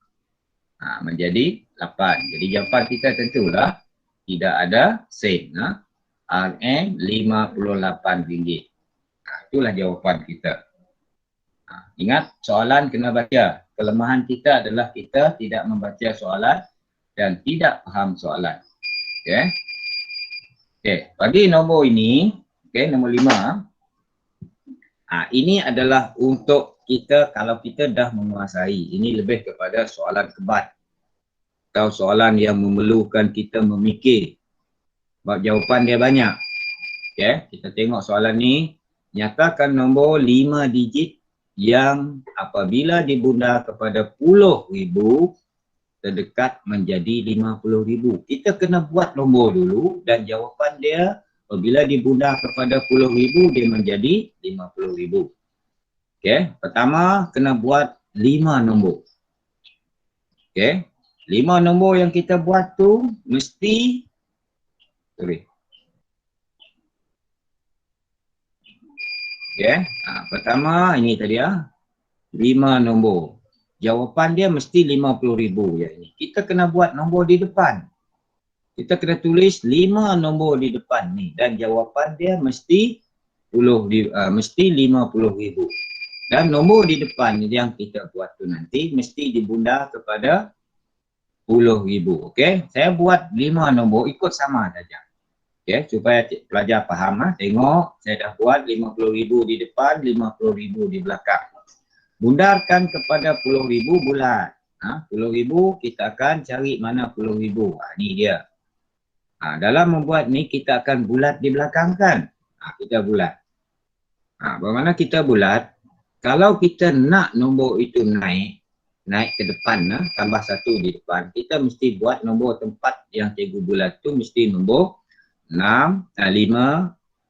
Menjadi 8. Jadi jawapan kita tentulah tidak ada sen. RM 58 ringgit. Itulah jawapan kita. Ingat soalan kena baca. Kelemahan kita adalah kita tidak membaca soalan dan tidak faham soalan. Okay. Okay. Bagi nombor ini, okay, nombor 5. Ini adalah untuk kita kalau kita dah menguasai. Ini lebih kepada soalan kebat. Atau soalan yang memerlukan kita memikir. Sebab jawapan dia banyak. Okay. Kita tengok soalan ni. Nyatakan nombor 5 digit yang apabila dibunda kepada puluh ribu terdekat menjadi 50,000. Kita kena buat nombor dulu dan jawapan dia apabila dibunda kepada puluh ribu dia menjadi 50,000. Okay. Pertama kena buat 5 nombor. Okay. 5 nombor yang kita buat tu mesti Okay. Pertama ini tadi 5 nombor. Jawapan dia mesti 50,000 ya ini. Kita kena buat nombor di depan. Kita kena tulis 5 nombor di depan ni dan jawapan dia mesti 50,000. Dan nombor di depan yang kita buat tu nanti mesti dibunda kepada 10,000. Okey, saya buat 5 nombor ikut sama saja. Okay, supaya pelajar faham. Tengok, saya dah buat 50,000 di depan, 50,000 di belakang. Bundarkan kepada 10,000 bulat. 10,000 kita akan cari mana 10,000. Ni dia. Dalam membuat ni kita akan bulat di belakang kan? Kita bulat. Bagaimana kita bulat? Kalau kita nak nombor itu naik ke depan, tambah 1 di depan, kita mesti buat nombor tempat yang cikgu bulat tu mesti nombor 6, 5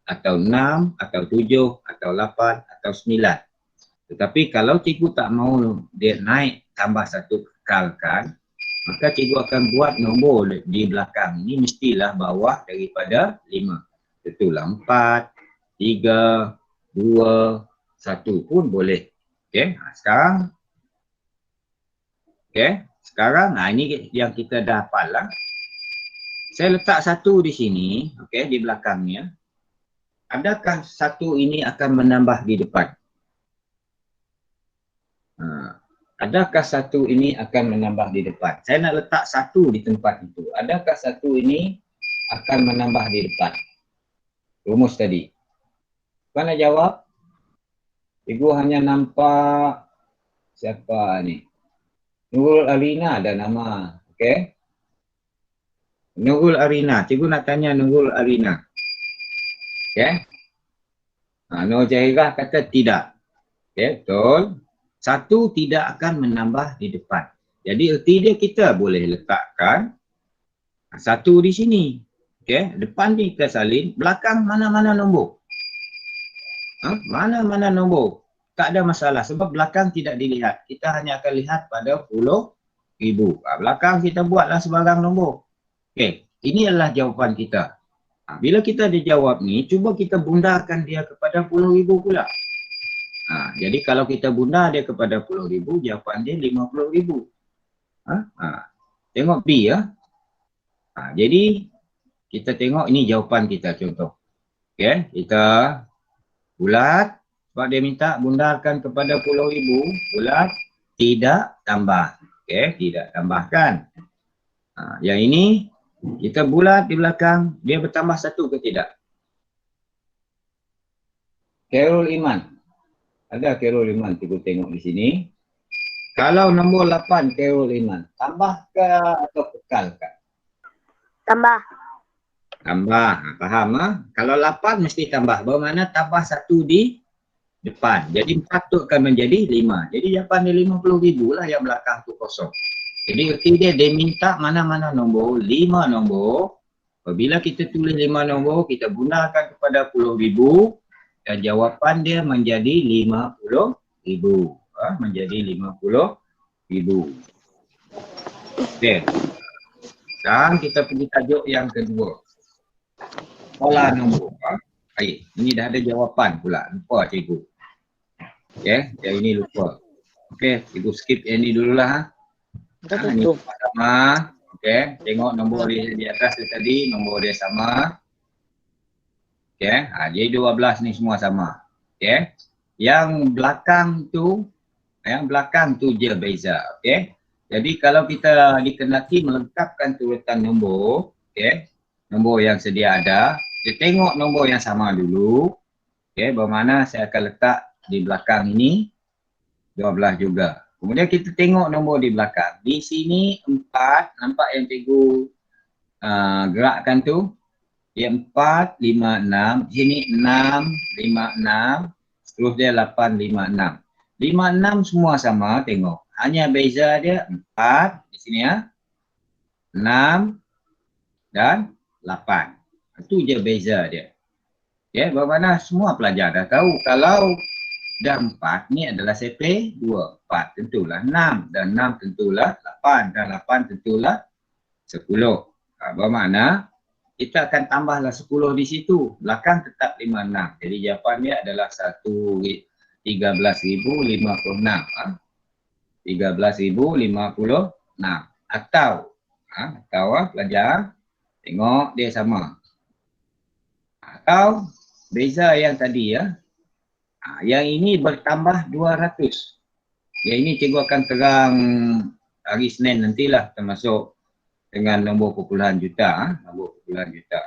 atau 6 atau 7 atau 8 atau 9. Tetapi kalau cikgu tak mahu dia naik tambah 1 kekalkan, maka cikgu akan buat nombor di belakang ini mestilah bawah daripada 5. Itulah 4, 3, 2, 1 pun boleh. Okey, sekarang ini yang kita dah hafal lah. Saya letak 1 di sini, okey, di belakangnya. Adakah 1 ini akan menambah di depan? Adakah 1 ini akan menambah di depan? Saya nak letak 1 di tempat itu. Adakah 1 ini akan menambah di depan? Rumus tadi. Mana jawab? Ibu hanya nampak siapa ni? Nurul Alina ada nama, okey? Nurul Arina. Cikgu nak tanya Nurul Arina. Okay. Nur Jahirah kata tidak. Okay, betul. Satu tidak akan menambah di depan. Jadi erti dia kita boleh letakkan satu di sini. Okay. Depan ni kita salin. Belakang mana-mana nombor. Mana-mana nombor. Tak ada masalah. Sebab belakang tidak dilihat. Kita hanya akan lihat pada 10,000. Belakang kita buatlah sebarang nombor. Okay. Ini adalah jawapan kita. Bila kita ada jawab ni, cuba kita bundarkan dia kepada 10,000 pula. Jadi kalau kita bundar dia kepada 10,000, jawapan dia 50,000. Tengok B ya. Jadi kita tengok ini jawapan kita contoh. Okay, kita bulat. Sebab dia minta bundarkan kepada 10,000, bulat, tidak tambah. Okay, tidak tambahkan. Yang ini kita bulat di belakang, dia bertambah satu ke tidak? Khairul Iman. Ada Khairul Iman, cikgu tengok di sini. Kalau nombor 8 Khairul Iman, tambah ke atau kekal ke? Tambah. Tambah, faham? Kalau 8 mesti tambah. Bermakna tambah satu di depan. Jadi 4 tu akan menjadi 5. Jadi jawapan dia 50,000 lah, yang belakang tu kosong. Jadi erti dia minta mana-mana nombor, 5 nombor. Apabila kita tulis 5 nombor, kita gunakan kepada 10,000 dan jawapan dia menjadi 50,000. Menjadi 50,000. Okey. Dan kita pergi tajuk yang kedua. Pola nombor. Baik, ini dah ada jawapan pula. Lupa cikgu. Okey, yang ini lupa. Okey, cikgu skip yang ini dululah. Ini sama. Okey, tengok nombor di atas tu tadi, nombor dia sama. Okey, jadi 12 ni semua sama. Okey. Yang belakang tu je beza. Okey. Jadi kalau kita dikenaki melengkapkan turutan nombor, okey, nombor yang sedia ada, kita tengok nombor yang sama dulu. Okey, bermakna saya akan letak di belakang ini 12 juga. Kemudian kita tengok nombor di belakang. Di sini 4, nampak yang cikgu gerakkan tu. Yang 4, 5, 6. Sini 6, 5, 6. Terus dia 8, 5, 6. 5, 6 semua sama, tengok. Hanya beza dia 4 di sini ya. 6 dan 8. Itu je beza dia. Okay, bermakna semua pelajar dah tahu kalau dan 4 ni adalah CP 2. 4 tentulah 6 dan 6 tentulah 8 dan 8 tentulah 10. Bermakna kita akan tambahlah 10 di situ. Belakang tetap 56. Jadi jawapannya adalah 13,056. 13,056. Atau pelajar tengok dia sama. Atau beza yang tadi ya. Yang ini bertambah 200. Yang ini cikgu akan terang hari Senin nantilah, termasuk dengan nombor perpuluhan juta. Nombor perpuluhan juta.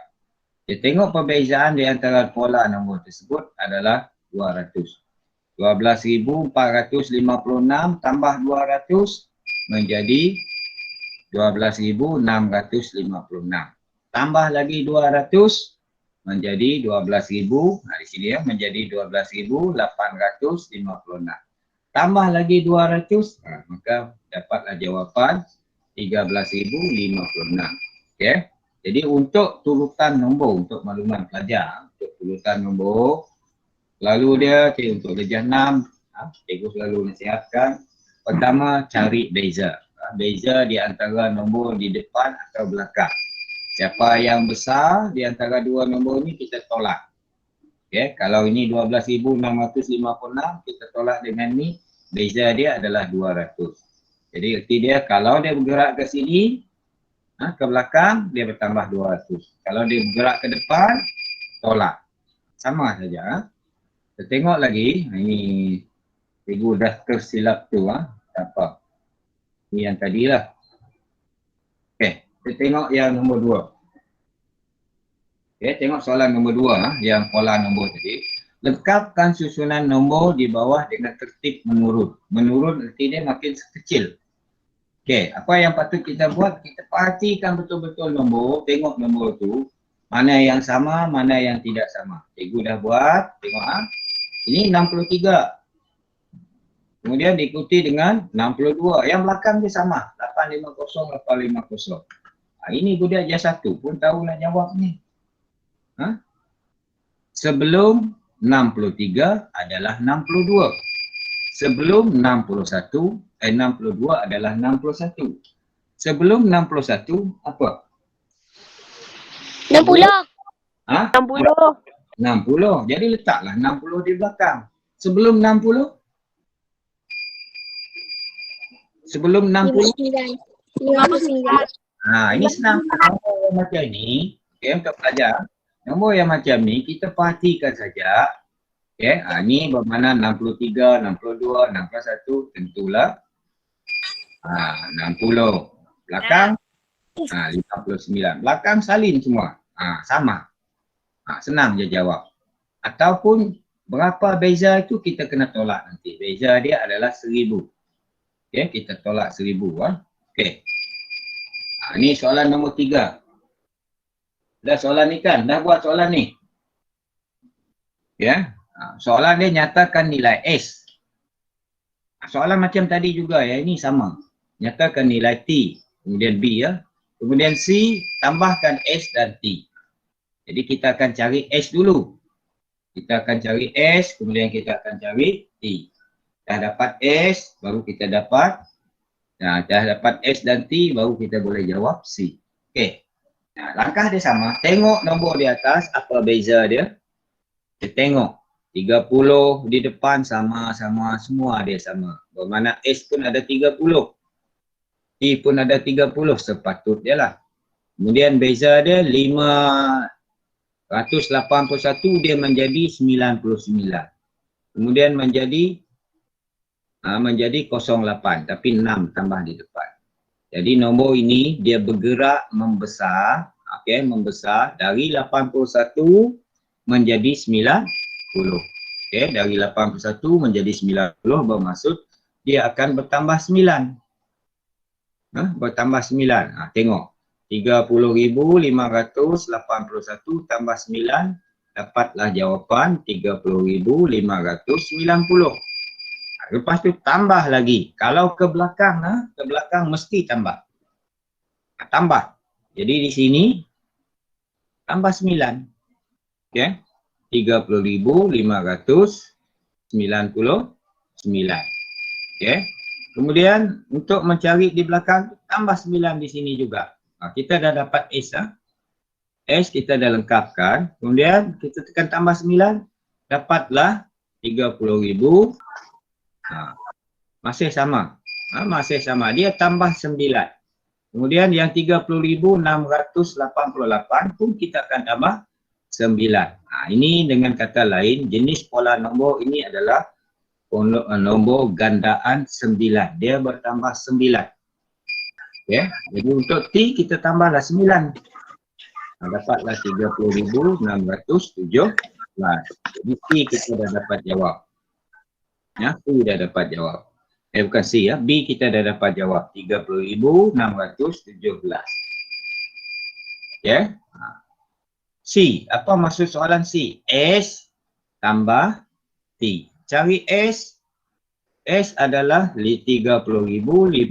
Kita tengok perbezaan di antara pola nombor tersebut adalah 200. 12,456 tambah 200 menjadi 12,656. Tambah lagi 200 menjadi 12,000, di sini ya, menjadi 12,856. Tambah lagi 200, maka dapatlah jawapan 13,056. Okay. Jadi untuk turutan nombor, untuk makluman pelajar, untuk turutan nombor, lalu dia untuk darjah 6, cikgu selalu nasihatkan, pertama cari beza. Beza di antara nombor di depan atau belakang. Siapa yang besar di antara dua nombor ni kita tolak. Okay. Kalau ini 12,656, kita tolak dengan ni, beza dia adalah 200. Jadi erti dia kalau dia bergerak ke sini, ke belakang, dia bertambah 200. Kalau dia bergerak ke depan, tolak. Sama saja. Kita tengok lagi, ini cikgu dah tersilap tu. Apa? Ini yang tadilah. Okay. Kita tengok yang nombor 2. Okay, tengok soalan nombor 2 yang pola nombor tadi. Lengkapkan susunan nombor di bawah dengan tertib menurun. Menurun arti dia makin kecil. Okey, apa yang patut kita buat? Kita perhatikan betul-betul nombor, tengok nombor tu. Mana yang sama, mana yang tidak sama. Cikgu dah buat, tengok Ini 63. Kemudian diikuti dengan 62. Yang belakang dia sama. 850, 850. Ini budak jas 1 pun tahu nak jawab ni. Sebelum 63 adalah 62. Sebelum 61, 62 adalah 61. Sebelum 61 apa? 60. 60. 60. Jadi letaklah 60 di belakang. Sebelum 60? Sebelum 60? 59. Ini senang. Nombor yang macam ni, untuk pelajar. Nombor yang macam ni, kita perhatikan saja. Ni bermakna 63, 62, 61, tentulah 60. Belakang 59. Belakang salin semua. Sama. Senang je jawab. Ataupun berapa beza itu kita kena tolak nanti. Beza dia adalah 1000. Kita tolak 1000. Ni soalan nombor 3. Dah soalan ni kan? Dah buat soalan ni? Soalan dia nyatakan nilai S. Soalan macam tadi juga ini sama. Nyatakan nilai T. Kemudian B Kemudian C, tambahkan S dan T. Jadi kita akan cari S dulu. Kita akan cari S, kemudian kita akan cari T. Dah dapat S, baru kita dapat. Dah dapat S dan T, baru kita boleh jawab C. Langkah dia sama. Tengok nombor di atas, apa beza dia. Kita tengok. 30 di depan sama-sama, semua dia sama. Bermakna S pun ada 30. T pun ada 30, sepatutnya lah. Kemudian beza dia 581 dia menjadi 99. Kemudian menjadi 08, tapi 6 tambah di depan. Jadi nombor ini dia bergerak membesar, membesar dari 81 menjadi 90. Dari 81 menjadi 90 bermaksud dia akan bertambah 9. Bertambah 9. Tengok. 30,581 tambah 9, dapatlah jawapan 30,590. Lepas tu tambah lagi. Kalau ke belakang, mesti tambah. Tambah. Jadi di sini tambah 9. 30,599. Kemudian untuk mencari di belakang tambah 9 di sini juga. Kita dah dapat S. S kita dah lengkapkan. Kemudian kita tekan tambah 9. Dapatlah 30,000. Masih sama. Masih sama. Dia tambah 9. Kemudian yang 30,688 pun kita akan tambah 9. Ini dengan kata lain, jenis pola nombor ini adalah nombor gandaan 9. Dia bertambah 9. Jadi untuk T kita tambahlah 9. Dapatlah 30,617. Jadi T kita dah dapat jawab. T dah dapat jawab. Bukan C B kita dah dapat jawab. 30,617. C. Apa maksud soalan C? S tambah T. Cari S. S adalah 30,599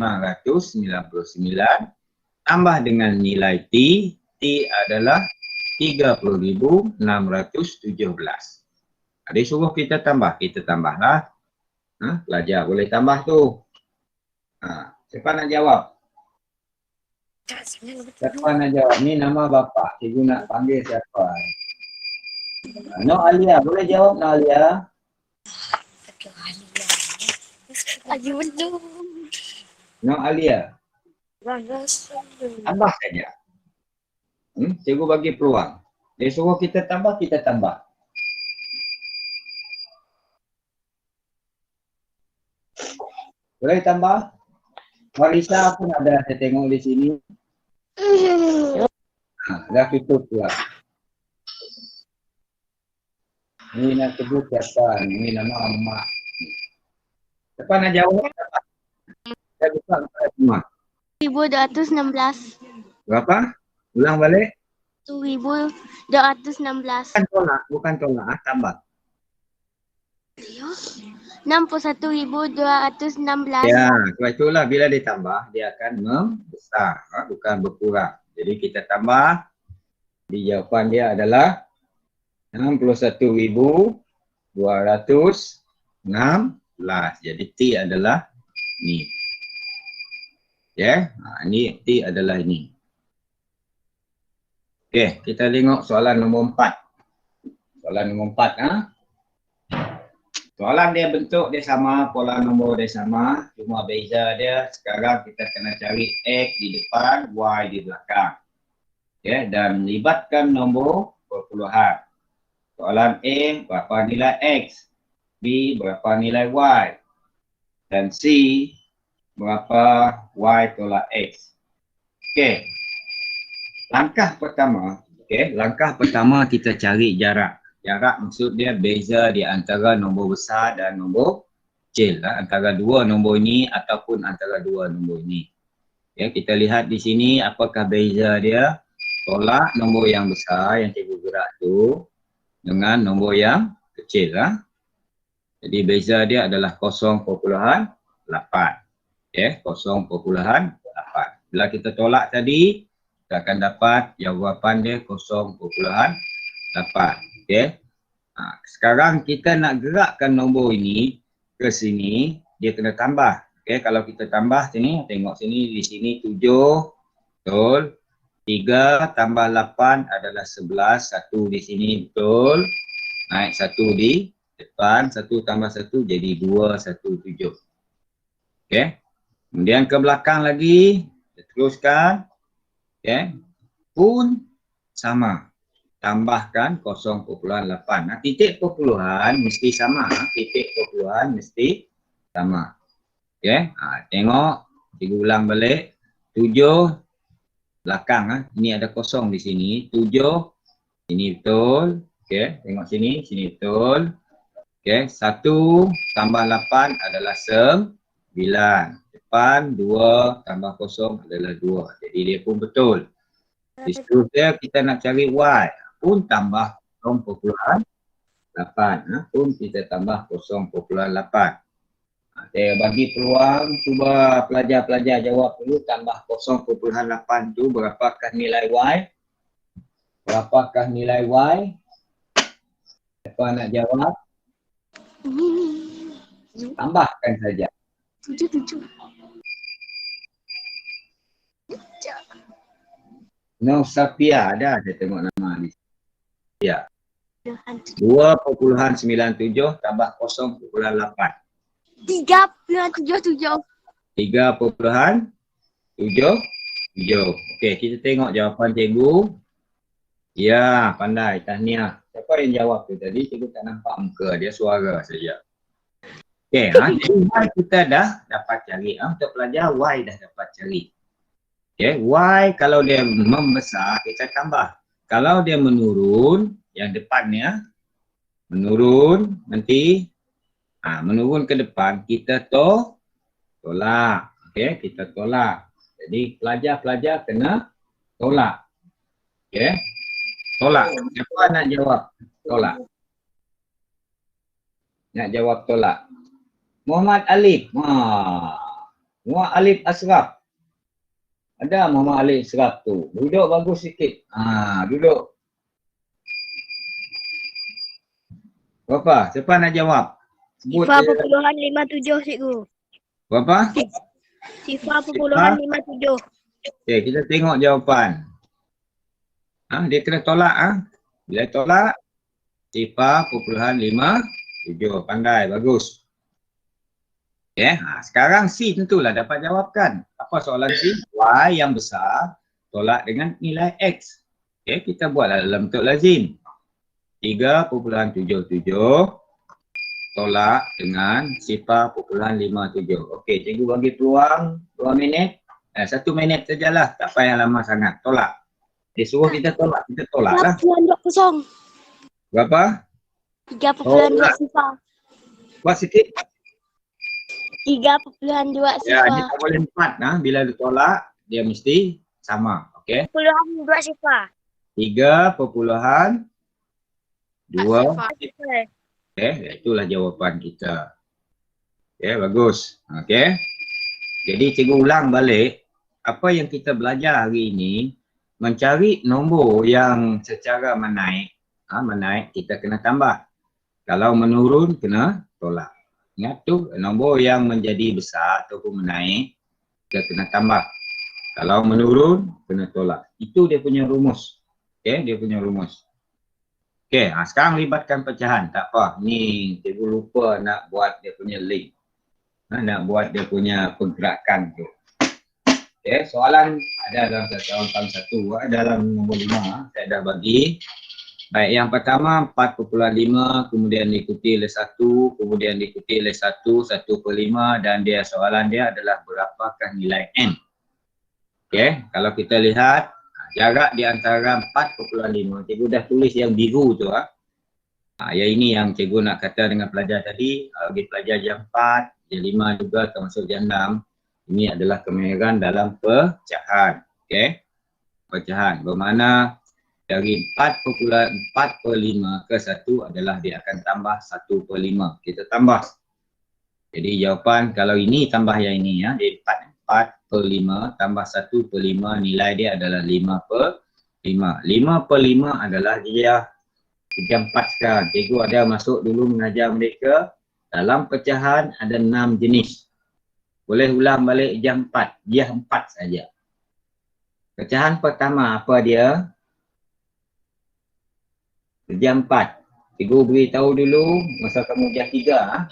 tambah dengan nilai T. T adalah 30,617. Dia suruh kita tambah. Kita tambahlah. Pelajar boleh tambah tu. Siapa nak jawab? Siapa nak jawab? Ni nama bapa. Cikgu nak panggil siapa? Nok Alia. Boleh jawab Nok Alia? Nok Alia. Tambah saja. Cikgu bagi peluang. Dia suruh kita tambah, kita tambah. Boleh tambah? Marisa pun ada, saya tengok di sini. Dah tutup pula. Ini nak sebut siapa? Ini nama emak. Siapa nak jawab? Saya buka kepada semua. 1.216. Berapa? Ulang balik. 1.216. Bukan tolak, tambah. 61.216. Ya, sebab itulah bila ditambah, dia akan membesar, bukan berkurang. Jadi kita tambah, di jawapan dia adalah 61.216. Jadi T adalah ni. Ya, ni T adalah ini. Okey, kita tengok soalan nombor 4. Soalan nombor 4. Soalan dia bentuk dia sama, pola nombor dia sama, cuma beza dia sekarang kita kena cari X di depan, Y di belakang. Okay, dan libatkan nombor perpuluhan. Soalan A, berapa nilai X? B, berapa nilai Y? Dan C, berapa Y tolak X? Okey. Langkah pertama kita cari jarak. Jarak maksud dia beza di antara nombor besar dan nombor kecil. Antara dua nombor ini ataupun antara dua nombor ini. Ya, kita lihat di sini apakah beza dia. Tolak nombor yang besar yang cikgu gerak tu dengan nombor yang kecil. Jadi beza dia adalah 0.8. Okay, 0.8. Bila kita tolak tadi, kita akan dapat jawapan dia 0.8. Okay. Sekarang kita nak gerakkan nombor ini ke sini, dia kena tambah. Okay, kalau kita tambah sini, tengok sini, di sini 7, betul. 3 tambah 8 adalah 11, 1 di sini, betul. Naik 1 di depan, 1 tambah 1 jadi 2, 1, 7. Okay. Kemudian ke belakang lagi, kita teruskan. Okay. Pun sama. Tambahkan 0.8. Titik perpuluhan mesti sama. Titik perpuluhan mesti sama. Okay. Tengok. Cikgu ulang balik. 7 belakang. Ini ada kosong di sini. 7. Ini betul. Okay. Tengok sini. Sini betul. Okay. 1 tambah 8 adalah 9. Depan 2 tambah 0 adalah 2. Jadi dia pun betul. Di seterusnya kita nak cari Y. Pun tambah 0.8. Pun kita tambah 0.8. Saya bagi peluang, cuba pelajar-pelajar jawab dulu. Tambah 0.8 tu berapakah nilai Y? Berapakah nilai Y? Siapa nak jawab? Tambahkan saja. 7. Nausapia ada, saya tengok nama ni. Ya. 2.97 tambah 0.8. 3.77. 3.77. Okey, kita tengok jawapan cikgu. Ya, pandai, tahniah. Siapa yang jawab tu tadi? Cikgu tak nampak muka dia, suara saja. Okey, Y kita dah dapat cari. Untuk pelajar, Y dah dapat cari. Okey, Y kalau dia membesar, kita tambah. Kalau dia menurun, yang depannya menurun, nanti menurun ke depan, kita tolak. Okey, kita tolak. Jadi pelajar-pelajar kena tolak. Okey, tolak. Siapa nak jawab tolak? Nak jawab tolak? Muhammad Alif. Muhammad Alif Asraf. Ada Muhammad Alif Asraf tu. Duduk bagus sikit. Duduk. Berapa? Siapa nak jawab? Sebut Sifar perpuluhan 57 cikgu. berapa? Sifar perpuluhan 57. Okey, kita tengok jawapan. Dia kena tolak. Bila tolak, sifar perpuluhan 57. Pandai, bagus. Okay. Sekarang C tentulah dapat jawabkan. Apa soalan C? Y yang besar tolak dengan nilai X. Okay, kita buatlah dalam bentuk lazim. 3.77 tolak dengan 0.57. Okey, cikgu bagi peluang 2 minit. 1 minit sajalah, tak payah lama sangat. Tolak. Dia suruh kita tolak, kita tolak lah. 3.20. Berapa? 3.20 sifar. Buat sikit. 3.2 Ya, dia sifar. tak boleh 4. Bila ditolak, dia mesti sama. Okey. 3.2 sifar. 3.2. Sifar. Itulah jawapan kita. Bagus. Okey. Jadi cikgu ulang balik, apa yang kita belajar hari ini, mencari nombor yang secara menaik, menaik kita kena tambah. Kalau menurun kena tolak. Ingat tu, nombor yang menjadi besar ataupun menaik, kita kena tambah. Kalau menurun, kena tolak. Itu dia punya rumus. Okey, dia punya rumus. Okey, sekarang libatkan pecahan. Tak apa, ni cikgu lupa nak buat dia punya link. Nak buat dia punya pergerakan tu. Okey, soalan ada dalam soalan 1, dalam nombor 5 saya dah bagi. Baik, yang pertama 4.5, kemudian diikuti oleh 1, kemudian diikuti oleh 1, 1/5 dan dia soalan dia adalah berapakah nilai N. Okey, kalau kita lihat jarak di antara 4.5, cikgu dah tulis yang biru tu. Yang ini yang cikgu nak kata dengan pelajar tadi, bagi pelajar jam 4, jam 5 juga termasuk jam 6. Ini adalah kemahiran dalam pecahan. Okey. Pecahan bermakna dari 4.5 ke 1 adalah dia akan tambah 1/5. Kita tambah. Jadi jawapan kalau ini tambah yang ini dia 4/5 tambah 1/5, nilai dia adalah 5/5. 5/5 adalah dia jam 4 sekarang. Cikgu ada masuk dulu mengajar mereka dalam pecahan ada 6 jenis. Boleh ulang balik jam 4. Dia 4 saja. Pecahan pertama apa dia? Jam 4. Cikgu beritahu dulu masa kamu jam 3.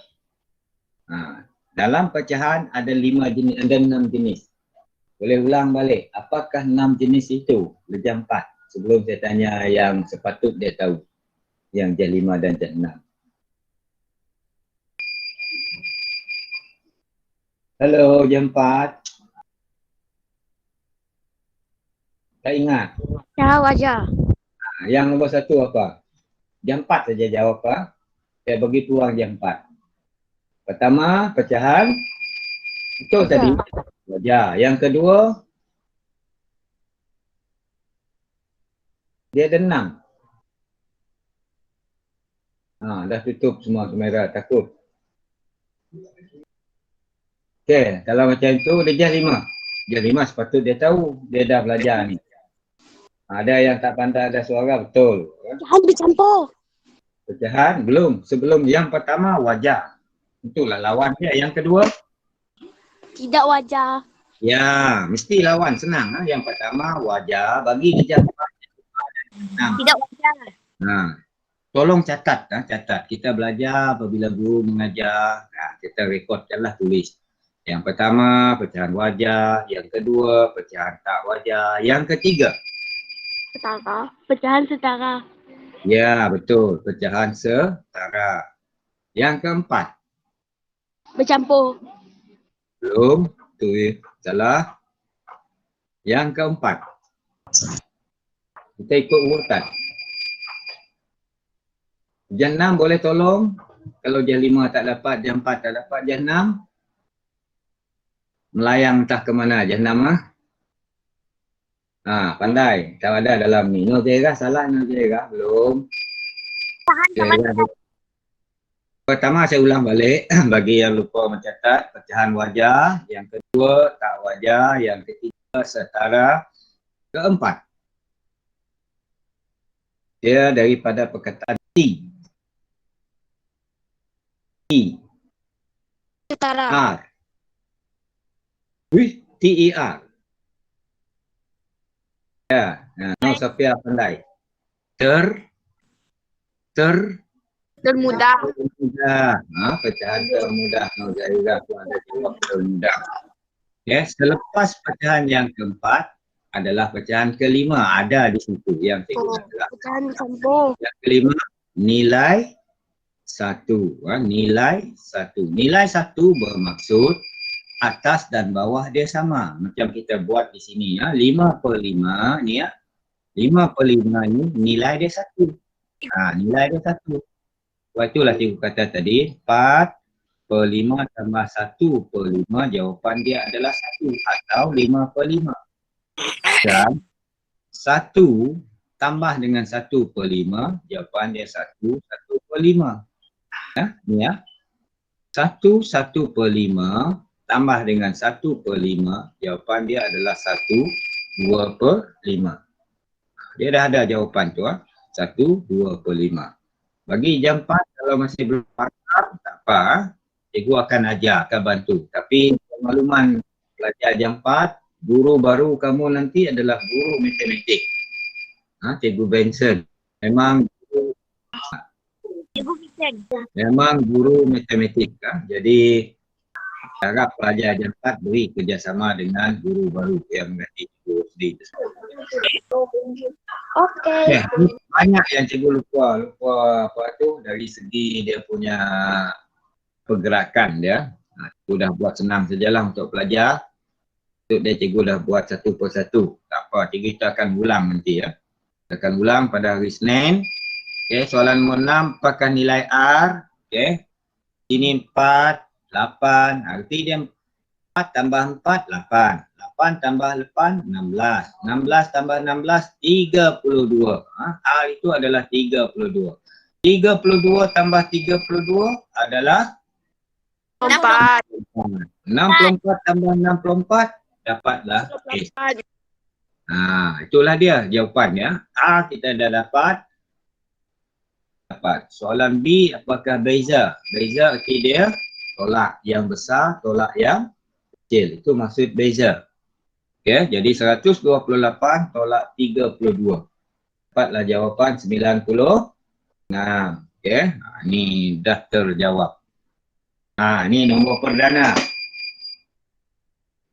Dalam pecahan ada 5 jenis, ada 6 jenis. Boleh ulang balik. Apakah 6 jenis itu? Jam 4. Sebelum saya tanya yang sepatut dia tahu. Yang jam 5 dan jam 6. Halo, jam 4. Tak ingat? Cara wajah. Yang nombor 1 apa? Jam 4 saja jawab Saya bagi peluang jam 4. Pertama, pecahan. Betul tadi. Wajah. Yang kedua, dia ada 6. Dah tutup semua kamera, takut. Okey, kalau macam itu dia jam 5. Jam 5 sepatut dia tahu. Dia dah belajar ni. Ada yang tak pandai ada suara, betul. Pecahan bercampur. Pecahan, belum. Sebelum yang pertama, wajah. Itulah lawan dia. Yang kedua? Tidak wajah. Ya, mesti lawan. Senang. Yang pertama, wajah. Bagi dia jam 4. Tidak wajah. Tolong catat. Catat. Kita belajar apabila guru mengajar. Kita rekodkanlah, tulis. Yang pertama, pecahan wajah. Yang kedua, pecahan tak wajah. Yang ketiga? Setara. Pecahan setara. Ya, betul. Pecahan setara. Yang keempat? Bercampur. Belum. Itu salah. Yang keempat? Kita ikut urutan. Jam 6 boleh tolong? Kalau jam 5 tak dapat, jam 4 tak dapat, jam 6? Melayang entah ke mana jam 6 pandai. Tak ada dalam ni. Nozera salah, Nozera. Belum. Pertama saya ulang balik bagi yang lupa mencatat. Pecahan wajah. Yang kedua tak wajah. Yang ketiga setara. Keempat, dia daripada perkataan T. Setara. R. T-E-R. Ya, Sofia pandai. Termudah. Pecahan termudah. Nozira pun ada jawab termudah. Selepas pecahan yang keempat adalah pecahan kelima. Ada di situ yang cikgu katakan. Pecahan bercampur. Yang kelima, nilai 1. Nilai 1. Nilai 1 bermaksud atas dan bawah dia sama. Macam kita buat di sini 5/5 ni 5/5 ni nilai dia 1. Nilai dia 1. Sebab itulah cikgu kata tadi 4/5 per 5 tambah 1 per 5, jawapan dia adalah 1 atau 5 per 5. Dan 1 tambah dengan 1 per 5, jawapan dia 1 per 5. Ni ya. 1 per 5 tambah dengan 1 per 5, jawapan dia adalah 2 per 5. Dia dah ada jawapan tu 2 per 5. Bagi jam 4 kalau masih belum faham, tak apa. Cikgu akan ajar, akan bantu. Tapi makluman pelajar jam 4, guru baru kamu nanti adalah guru matematik. Cikgu Benson. Memang guru matematik. Jadi harap pelajar jam 4 beri kerjasama dengan guru baru yang nanti cikgu sendiri. Okey. Banyak yang cikgu lupa apa tu dari segi dia punya pergerakan dia. Cikgu dah buat senang sajalah untuk pelajar. Untuk dia cikgu dah buat satu persatu. Tak apa, cikgu kita akan ulang nanti ya. Kita akan ulang pada hari Senin. Okey, soalan nombor 6 pakai nilai R. Okey. Ini 4, 8. Arti dia 4 tambah 4, 8. 8 tambah 8, 16. 16 tambah 16, 32. R itu adalah 32. 32 tambah 32 adalah 4. 64 tambah 64 dapatlah S. Itulah dia jawapannya. A kita dah dapat. Soalan B, apakah beza? Beza arti dia tolak yang besar, tolak yang kecil. Itu maksud beza. Okay, jadi 128 tolak 32. Dapatlah jawapan 96. Okay, ni dah terjawab. Ni nombor perdana.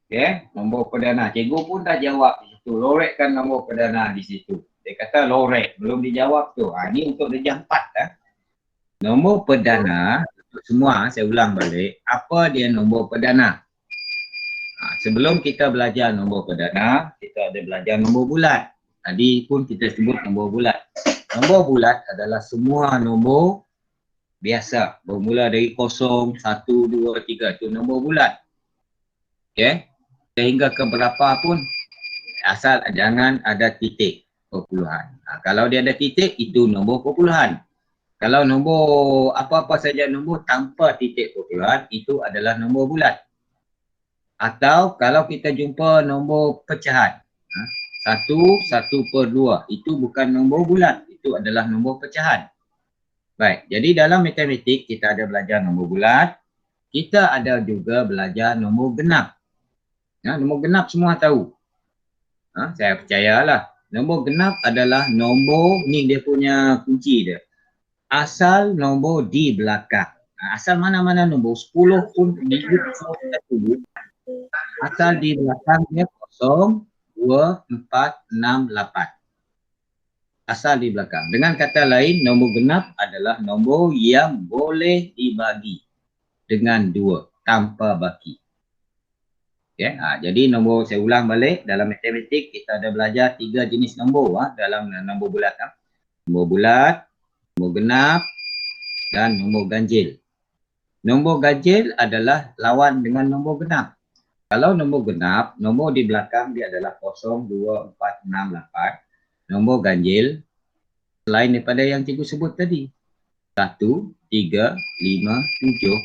Okay, nombor perdana. Cikgu pun dah jawab di situ. Lorekkan nombor perdana di situ. Dia kata lorek, belum dijawab tu. Ni untuk darjah 4 Nombor perdana, semua saya ulang balik, apa dia nombor perdana? Sebelum kita belajar nombor perdana, kita ada belajar nombor bulat. Tadi pun kita sebut nombor bulat. Nombor bulat adalah semua nombor biasa. Bermula dari 0, 1, 2, 3. Itu nombor bulat. Okay. Sehingga ke berapa pun, asal jangan ada titik perpuluhan. Kalau dia ada titik, itu nombor perpuluhan. Kalau nombor apa-apa saja nombor tanpa titik perpuluhan, itu adalah nombor bulat. Atau kalau kita jumpa nombor pecahan, 1 per 2, itu bukan nombor bulat, itu adalah nombor pecahan. Baik, jadi dalam matematik kita ada belajar nombor bulat, kita ada juga belajar nombor genap. Nombor genap semua tahu. Saya percayalah, nombor genap adalah nombor, ni dia punya kunci dia. Asal nombor di belakang. Asal mana-mana nombor, 10 pun asal di belakangnya 0, 2, 4, 6, 8. Asal di belakang. Dengan kata lain, nombor genap adalah nombor yang boleh dibagi dengan 2 tanpa baki. Okay. Jadi nombor, saya ulang balik, dalam matematik kita ada belajar 3 jenis nombor dalam nombor bulat. Nombor bulat, nombor genap dan nombor ganjil. Nombor ganjil adalah lawan dengan nombor genap. Kalau nombor genap, nombor di belakang dia adalah 0, 2, 4, 6, 8. Nombor ganjil, selain daripada yang cikgu sebut tadi. 1, 3, 5, 7,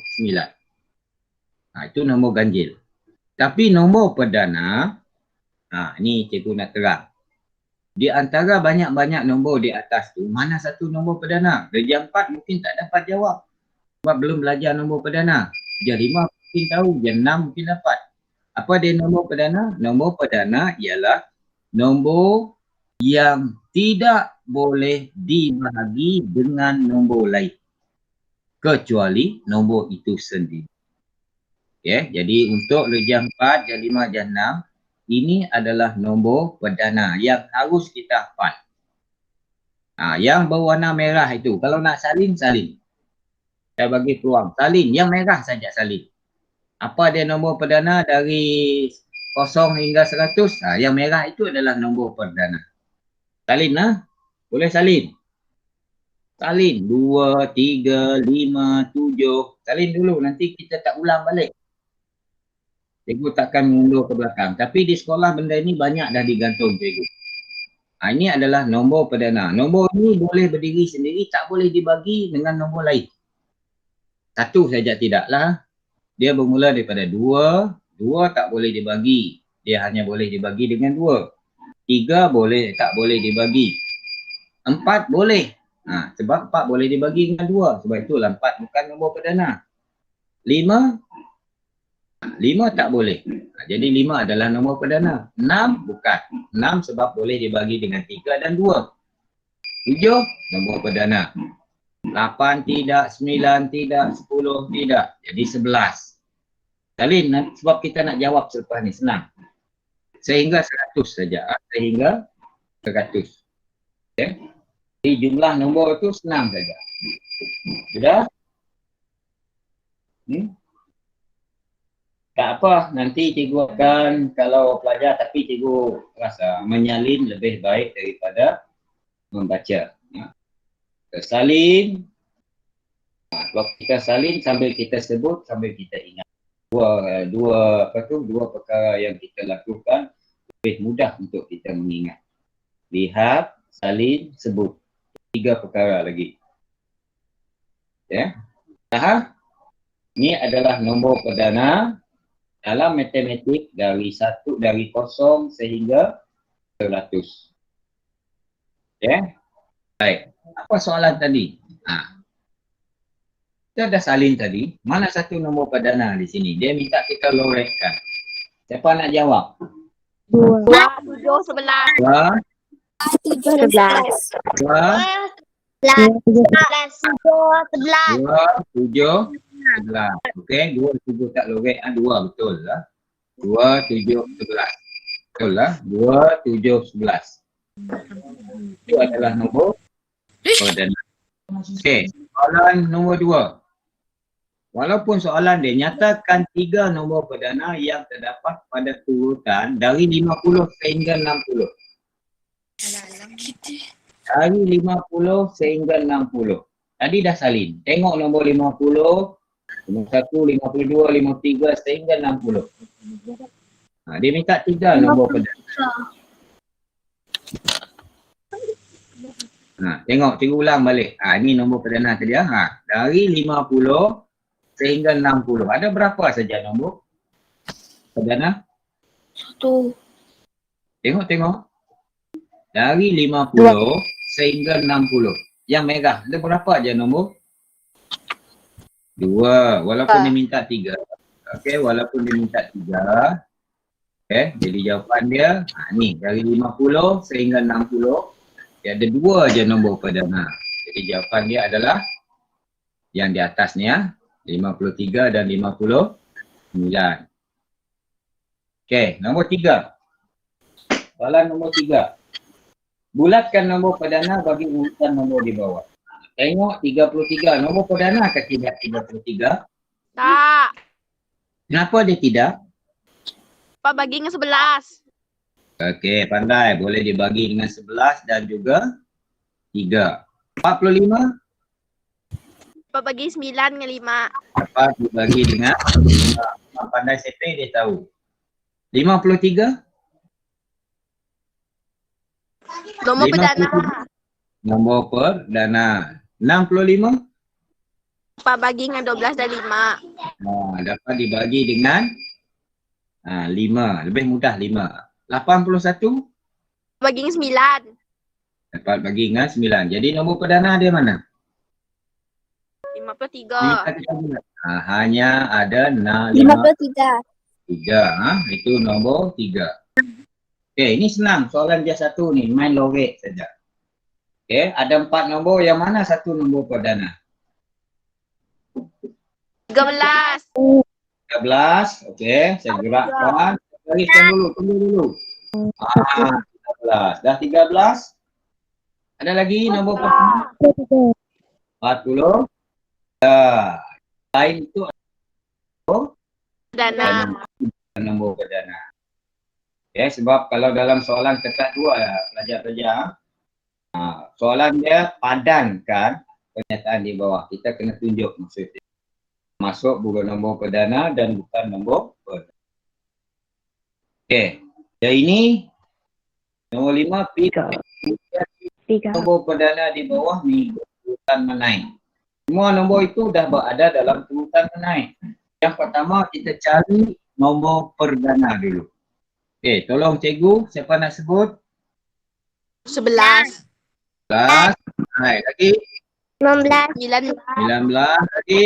9. Itu nombor ganjil. Tapi nombor perdana, ni cikgu nak terang. Di antara banyak-banyak nombor di atas tu, mana satu nombor perdana? Darjah 4 mungkin tak dapat jawab. Sebab belum belajar nombor perdana. Darjah 5 mungkin tahu, darjah 6 mungkin dapat. Apa dia nombor perdana? Nombor perdana ialah nombor yang tidak boleh dibahagi dengan nombor lain. Kecuali nombor itu sendiri. Okay, jadi untuk darjah 4, darjah 5, darjah 6, ini adalah nombor perdana yang harus kita hafal. Yang berwarna merah itu, kalau nak salin, salin. Saya bagi peluang, salin, yang merah saja salin. Apa dia nombor perdana dari 0 hingga 100? Yang merah itu adalah nombor perdana. Salin boleh salin. Salin 2, 3, 5, 7. Salin dulu, nanti kita tak ulang balik. Cikgu takkan mundur ke belakang. Tapi di sekolah benda ni banyak dah digantung cikgu. Ini adalah nombor perdana. Nombor ni boleh berdiri sendiri, tak boleh dibagi dengan nombor lain. Satu saja tidaklah. Dia bermula daripada 2. 2 tak boleh dibagi. Dia hanya boleh dibagi dengan 2. 3 boleh, tak boleh dibagi. 4 boleh. Sebab 4 boleh dibagi dengan 2. Sebab itulah 4 bukan nombor perdana. 5 tak boleh. Jadi 5 adalah nombor perdana. 6 bukan. 6 sebab boleh dibagi dengan 3 dan 2. 7 nombor perdana. 8 tidak, 9 tidak, 10 tidak. Jadi 11. Salin, sebab kita nak jawab selepas ni, senang. Sehingga 100 saja. Sehingga 100. Okay. Jadi jumlah nombor tu senang saja. Sudah? Tak apa, nanti cikgu akan, kalau pelajar, tapi cikgu rasa menyalin lebih baik daripada membaca. Salin. Waktu kita salin sambil kita sebut, sambil kita ingat. Dua perkara yang kita lakukan lebih mudah untuk kita mengingat. Lihat, salin, sebut. 3 perkara lagi. Ya. Ini adalah nombor perdana dalam matematik dari 0 sehingga 100. Ya. Baik. Apa soalan tadi? Kita dah salin tadi. Mana satu nombor perdana di sini? Dia minta kita lorekkan. Siapa nak jawab? 2, 7, 11. 2, 11. 2, 11. 7, 11. Okey, 2, 7 tak lorek. 2 betul lah. 2, 7, 11. Betul lah. 2, 7, 11. Itu adalah nombor perdana. Okey, soalan nombor 2. Walaupun soalan dia nyatakan 3 nombor perdana yang terdapat pada urutan dari 50 sehingga 60. Dari 50 sehingga 60. Tadi dah salin. Tengok nombor 50, 51, 52, 53 sehingga 60. Dia minta 3 nombor perdana. Tengok, cikgu ulang balik. Ini nombor perdana tadi. Dari 50 sehingga 60. Ada berapa saja nombor perdana? 1. Tengok. Dari 50 sehingga 60. Yang merah, ada berapa aja nombor? 2. Walaupun dia minta 3. Okey, walaupun dia minta 3. Okey, jadi jawapan dia, ni dari 50 sehingga 60. Dia ada 2 aja nombor perdana. Jadi jawapan dia adalah yang di atas ni 53 dan 59. Okey, nombor 3. Soalan nombor 3. Bulatkan nombor perdana bagi urutan nombor di bawah. Tengok 33. Nombor perdana ke tidak 33? Tak. Kenapa dia tidak? Pak bagi dengan 11. Okey, pandai. Boleh dibagi dengan 11 dan juga 3. 45? Pak bagi 9 dengan 5. Dapat dibagi dengan 5. Pandai sepe dia tahu. 53? Nombor perdana. Nombor perdana. 65? Pak bagi dengan 12 dan 5. Dapat dibagi dengan 5. Lebih mudah 5. 81? Bagi dengan 9. Dapat bagi dengan 9. Jadi nombor perdana dia mana? 53. Hanya ada 53. 3. Itu nombor 3. Okey, ini senang. Soalan dia satu ni. Main logik saja. Okey, ada 4 nombor. Yang mana satu nombor perdana? 13. 13. Okey, saya gerakkan. Gariskan dulu. Tunggu dulu. 13. Dah 13. Ada lagi nombor perdana? 40. Lain itu Perdana. nombor perdana. Okay, sebab kalau dalam soalan ketat 2 pelajar-pelajar, soalan dia padankan pernyataan di bawah. Kita kena tunjuk maksudnya. Masuk bukan nombor perdana dan bukan nombor perdana. Okey. Yang ini nombor 5 P. Nombor perdana di bawah ni urutan menaik. Semua nombor itu dah berada dalam urutan menaik. Yang pertama kita cari nombor perdana dulu. Okey, tolong cikgu, siapa nak sebut? 11. 11. Hai, lagi 19. 19. 19 lagi.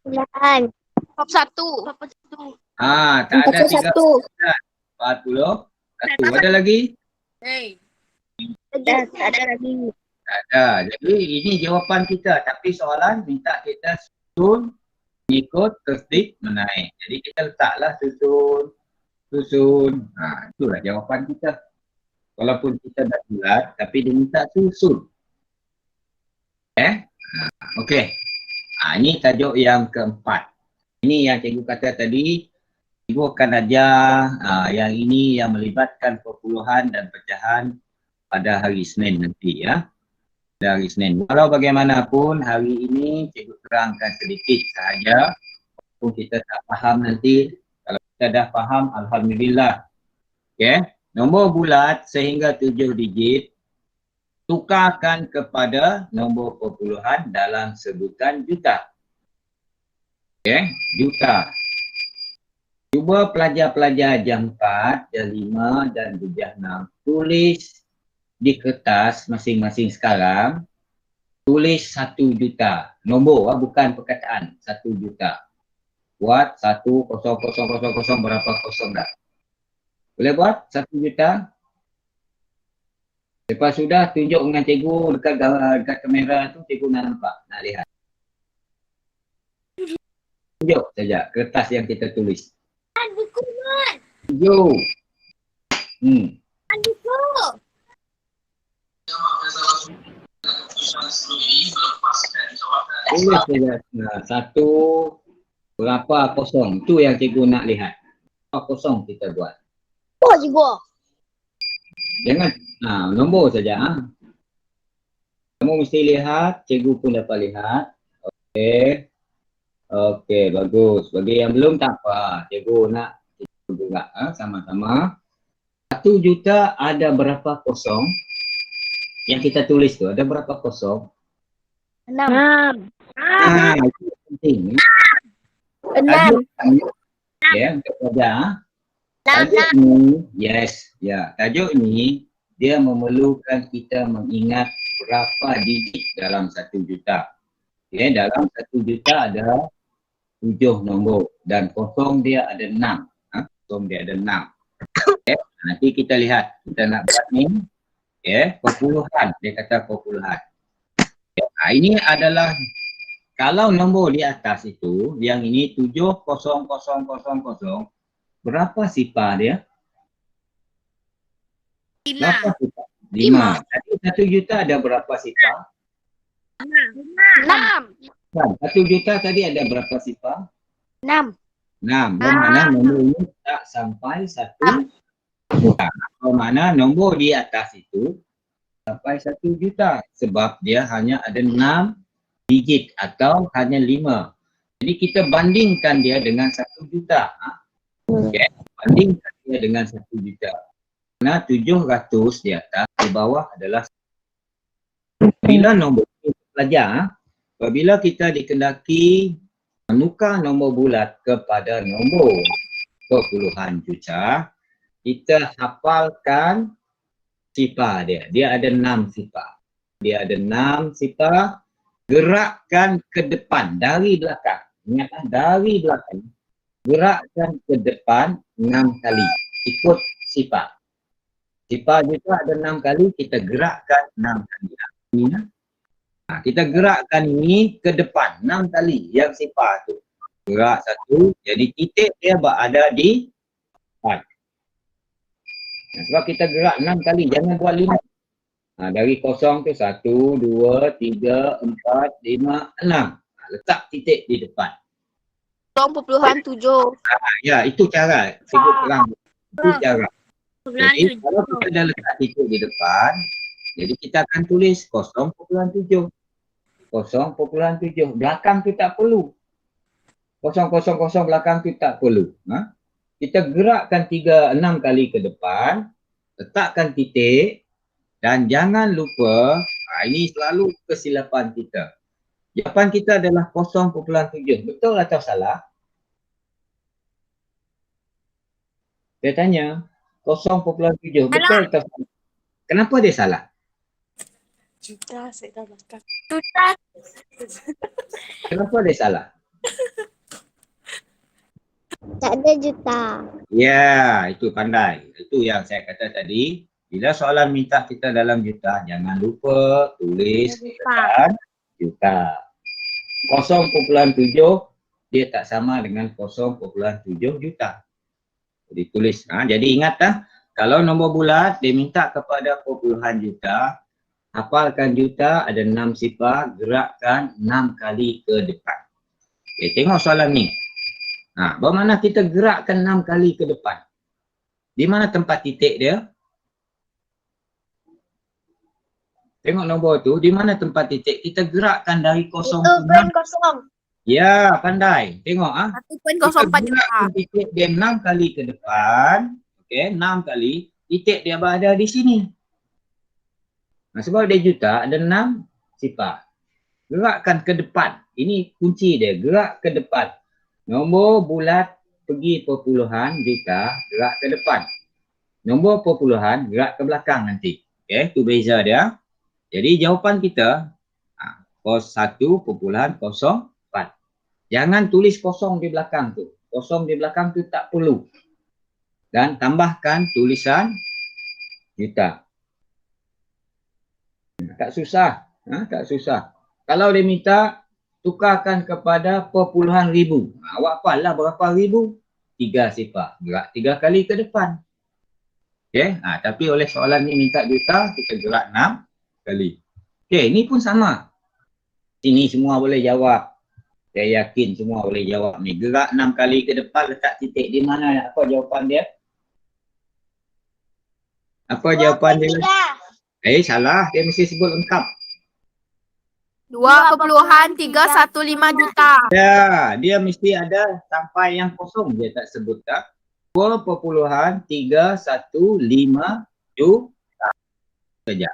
9. 41. Tak ada 3 41. 40. Satu. Ada lagi? Tak ada lagi. Tak ada. Jadi ini jawapan kita. Tapi soalan minta kita susun mengikut tertib menaik. Jadi kita letaklah susun. Itulah jawapan kita. Walaupun kita dah bulat, tapi dia minta susun. Okey. Ini tajuk yang keempat. Ini yang cikgu kata tadi, cikgu akan ajar yang ini yang melibatkan perpuluhan dan pecahan pada hari Isnin nanti ya. Pada hari Isnin. Walau bagaimanapun hari ini cikgu terangkan sedikit sahaja. Walaupun kita tak faham nanti, kalau kita dah faham, alhamdulillah. Okey. Nombor bulat sehingga 7 digit tukarkan kepada nombor perpuluhan dalam sebutan juta. Okey, juta. Cuba pelajar-pelajar jam 4, jam 5 dan jam 6 tulis di kertas masing-masing sekarang. Tulis 1 juta. Nombor bukan perkataan. 1 juta. Buat 1, 0, 0, 0, 0 berapa kosong dah. Boleh buat 1 juta? Lepas sudah tunjuk dengan cikgu dekat kamera tu, cikgu nak nampak, nak lihat. Tunjuk saja kertas yang kita tulis. Buku mat. Tunjuk. Buku. Tulis saja. 1 berapa kosong. Itu yang cikgu nak lihat. Berapa kosong kita buat. Oh, cikgu. Jangan nombor saja. Kamu mesti lihat, cikgu pun dapat lihat. Okey, bagus. Bagi yang belum tak apa, cikgu nak cikgu juga sama-sama. 1 juta ada berapa kosong? Yang kita tulis tu ada berapa kosong? 6. Itu penting. 6. Ya, untuk pelajar. Tajuk ni, tajuk ni dia memerlukan kita mengingat berapa digit dalam 1 juta. Dalam 1 juta ada 7 nombor dan kosong dia ada 6. Kosong dia ada 6. Nanti kita lihat, kita nak buat ni. Perpuluhan, dia kata perpuluhan. Ini adalah kalau nombor di atas itu, yang ini 70000. Berapa sifar dia? 5. Berapa sifar? 5. Jadi 1 juta ada berapa sifar? 6. 1 juta tadi ada berapa sifar? 6. 6. Bermakna nombor ini tak sampai 1 juta. Bermakna nombor di atas itu sampai 1 juta. Sebab dia hanya ada 6 digit atau hanya 5. Jadi kita bandingkan dia dengan 1 juta. Bandingkan dia dengan 1 juta. Karena 700 di atas, di bawah adalah bila nombor pelajar, apabila kita dikendaki menukar nombor bulat kepada nombor perpuluhan juta, kita hafalkan sifar dia. Dia ada 6 sifar. Gerakkan ke depan dari belakang. Ingatlah dari belakang. Gerakkan ke depan 6 kali. Ikut sifar. Sifar juga ada 6 kali, kita gerakkan 6 kali. Kita gerakkan ini ke depan 6 kali yang sifar tu. Gerak 1, jadi titik dia berada di depan. Sebab kita gerak 6 kali, jangan buat 5. Dari kosong tu 1, 2, 3, 4, 5, 6. Letak titik di depan. 0.7. Ya, itu cara. Cikgu terang. Itu cara. Jadi kalau kita dah letak titik di depan, Jadi kita akan tulis 0,7. 0,7. Belakang tu tak perlu. 0,00 belakang tu tak perlu. Kita gerakkan 6 kali ke depan, letakkan titik dan jangan lupa, ini selalu kesilapan kita. Jawapan kita adalah 0,7. Betul atau salah? Saya tanya, 0,7. Betul atau salah? Kenapa dia salah? Juta saya dah belakang. Kenapa dia salah? Tak ada juta. Ya, itu pandai. Itu yang saya kata tadi. Bila soalan minta kita dalam juta, jangan lupa tulis perkataan juta. 0,7 dia tak sama dengan 0,7 juta. Jadi tulis. Jadi ingat kalau nombor bulat dia minta kepada perpuluhan juta, hafalkan juta ada 6 sifar, gerakkan 6 kali ke depan. Okay, tengok soalan ni. Bagaimana kita gerakkan 6 kali ke depan? Di mana tempat titik dia? Tengok nombor tu, di mana tempat titik? Kita gerakkan dari 0 ke 6. kosong. Ya, pandai. Tengok 1.04 juta. gerakkan titik dia 6 kali ke depan. Okey, 6 kali. Titik dia berada di sini. Sebab dia juta, ada 6 sifar. Gerakkan ke depan. Ini kunci dia. Gerak ke depan. Nombor bulat pergi perpuluhan juta, gerak ke depan. Nombor perpuluhan, gerak ke belakang nanti. Okey, tu beza dia. Jadi jawapan kita 1.04. Jangan tulis kosong di belakang tu. Kosong di belakang tu tak perlu. Dan tambahkan tulisan juta. Tak susah. Tak susah. Kalau dia minta tukarkan kepada perpuluhan ribu. Awak hafal lah berapa ribu? 3 sifar. Gerak 3 kali ke depan. Okey. Tapi oleh soalan ni minta juta, kita gerak 6 kali. Okey, ni pun sama. Sini semua boleh jawab. Saya yakin semua boleh jawab ni. Gerak 6 kali ke depan, letak titik di mana? Apa jawapan dia? Apa jawapan dia? Salah. Dia mesti sebut lengkap. 2.315 juta. Ya, dia mesti ada sampai yang kosong. Dia tak sebut tak? 2.315 juta. Saja.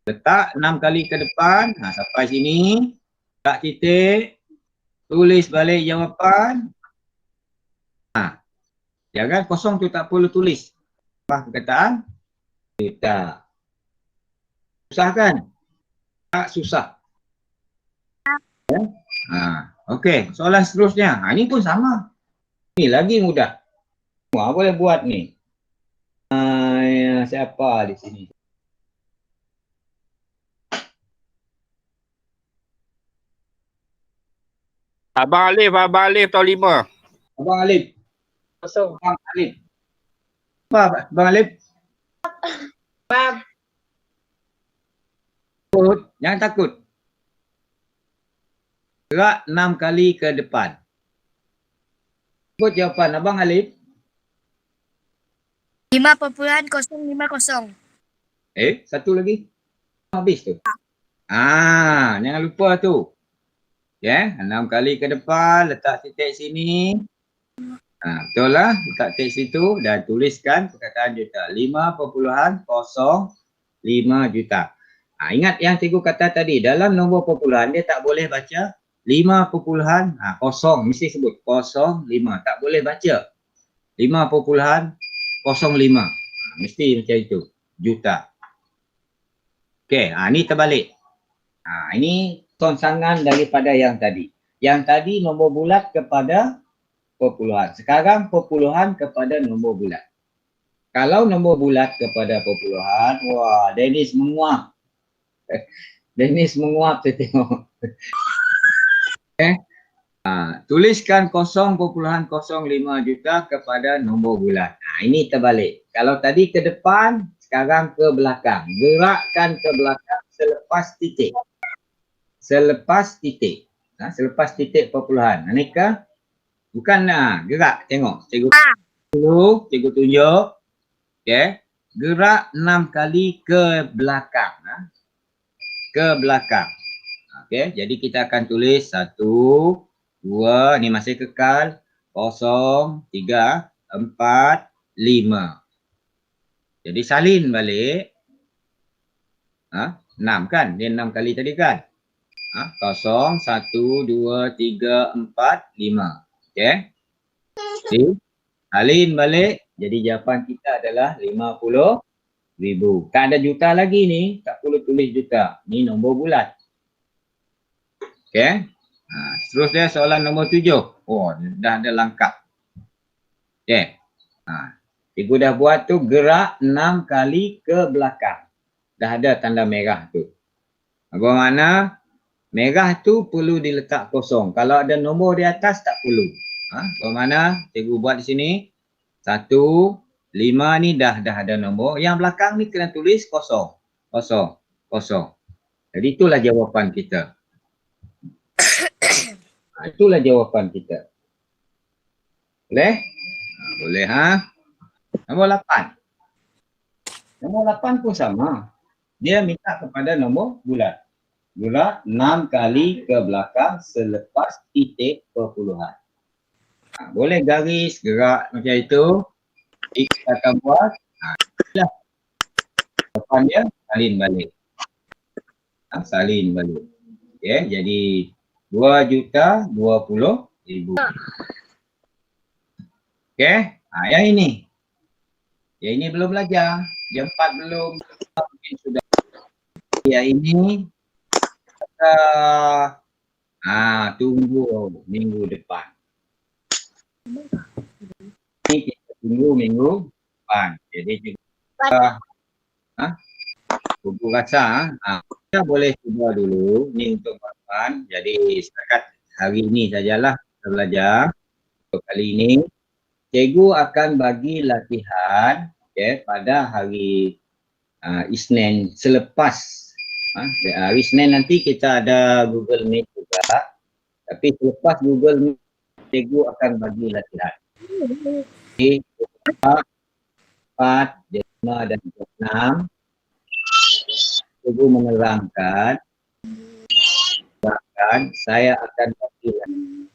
Letak 6 kali ke depan. Sampai sini. Letak titik. Tulis balik jawapan. Jangan kosong tu tak perlu tulis. Apa perkataan? Juta. Susah kan? Tak susah. Okey, soalan seterusnya. Ini pun sama. Ini lagi mudah. Semua boleh buat ni. Siapa di sini? Abang Alif tahun 5. Abang Alif. Kosong. Abang Alif. Apa Abang Alif? Jangan takut. Gerak 6 kali ke depan. Sebut jawapan Abang Alif. 5.050. Satu lagi. Habis tu. Jangan lupa tu. 6 kali ke depan, letak titik sini. Betul lah, letak titik situ dan tuliskan perkataan juta. 5.05 juta. Ingat yang cikgu kata tadi, dalam nombor perpuluhan dia tak boleh baca 5.0, mesti sebut 05. Tak boleh baca 5.05. Mesti macam itu. Juta. Okey, ni terbalik. Ini sonsangan daripada yang tadi. Yang tadi nombor bulat kepada perpuluhan. Sekarang perpuluhan kepada nombor bulat. Kalau nombor bulat kepada perpuluhan, wah, Dennis menguap. Dennis menguap saya tengok. Tuliskan 0.05 juta kepada nombor bulat. Ini terbalik. Kalau tadi ke depan, sekarang ke belakang. Gerakkan ke belakang selepas titik. Selepas titik. Selepas titik perpuluhan. Anika? Bukan gerak. Tengok. Cikgu tunjuk. Okey. gerak 6 kali ke belakang. Ke belakang. Okey, jadi kita akan tulis 1, 2, ni masih kekal, 0, 3, 4, 5. Jadi salin balik. 6 kan? Dia 6 kali tadi kan? 0, 1, 2, 3, 4, 5. Okey. Jadi salin balik. Jadi jawapan kita adalah 50,000. Tak ada juta lagi ni. Tak perlu tulis juta. Ni nombor bulat. Okey. Seterusnya soalan nombor 7. Oh, dah ada langkah. Okey. Cikgu dah buat tu gerak 6 kali ke belakang. Dah ada tanda merah tu. Bermakna merah tu perlu diletak kosong. Kalau ada nombor di atas tak perlu. Bermakna cikgu buat di sini 1, 5 ni dah ada nombor. Yang belakang ni kena tulis kosong. Kosong. Kosong. Jadi itulah jawapan kita. Itulah jawapan kita. Boleh? Boleh Nombor 8. Nombor 8 pun sama. Dia minta kepada nombor bulat. Gerak 6 kali ke belakang selepas titik perpuluhan. Boleh garis gerak macam itu. Kita akan buat. Inilah. Depan dia salin balik. Salin balik. Okay, jadi 2,20,000. Okay. Yang ini. Yang ini belum belajar. Yang 4 belum. Mungkin sudah. Yang ini. Tunggu minggu depan. Ini kita tunggu minggu depan. Jadi kita buku rasa kita boleh cuba dulu. Ni untuk kawan. Jadi setakat hari ini sajalah kita belajar. Untuk kali ini cikgu akan bagi latihan pada hari Isnin selepas. Hari Isnin nanti kita ada Google Meet juga. Tapi selepas Google Meet, cikgu akan bagi latihan. Jadi, 4, 5 dan 6. Cikgu menerangkan. Saya akan bagi latihan.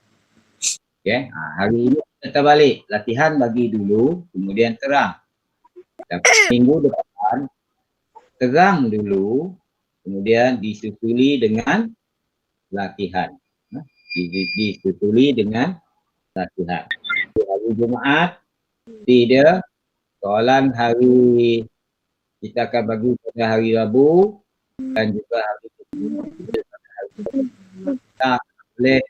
Okay. Hari ini kita balik. Latihan bagi dulu, kemudian terang. Tapi minggu depan, terang dulu. Kemudian disutuli dengan latihan. Disutuli dengan latihan. Hari Jumaat, dia soalan hari kita akan bagi pada hari Rabu dan juga hari kita boleh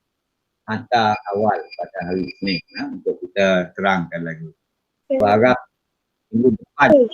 hantar awal pada hari Isnin untuk kita terangkan lagi. Harap minggu depan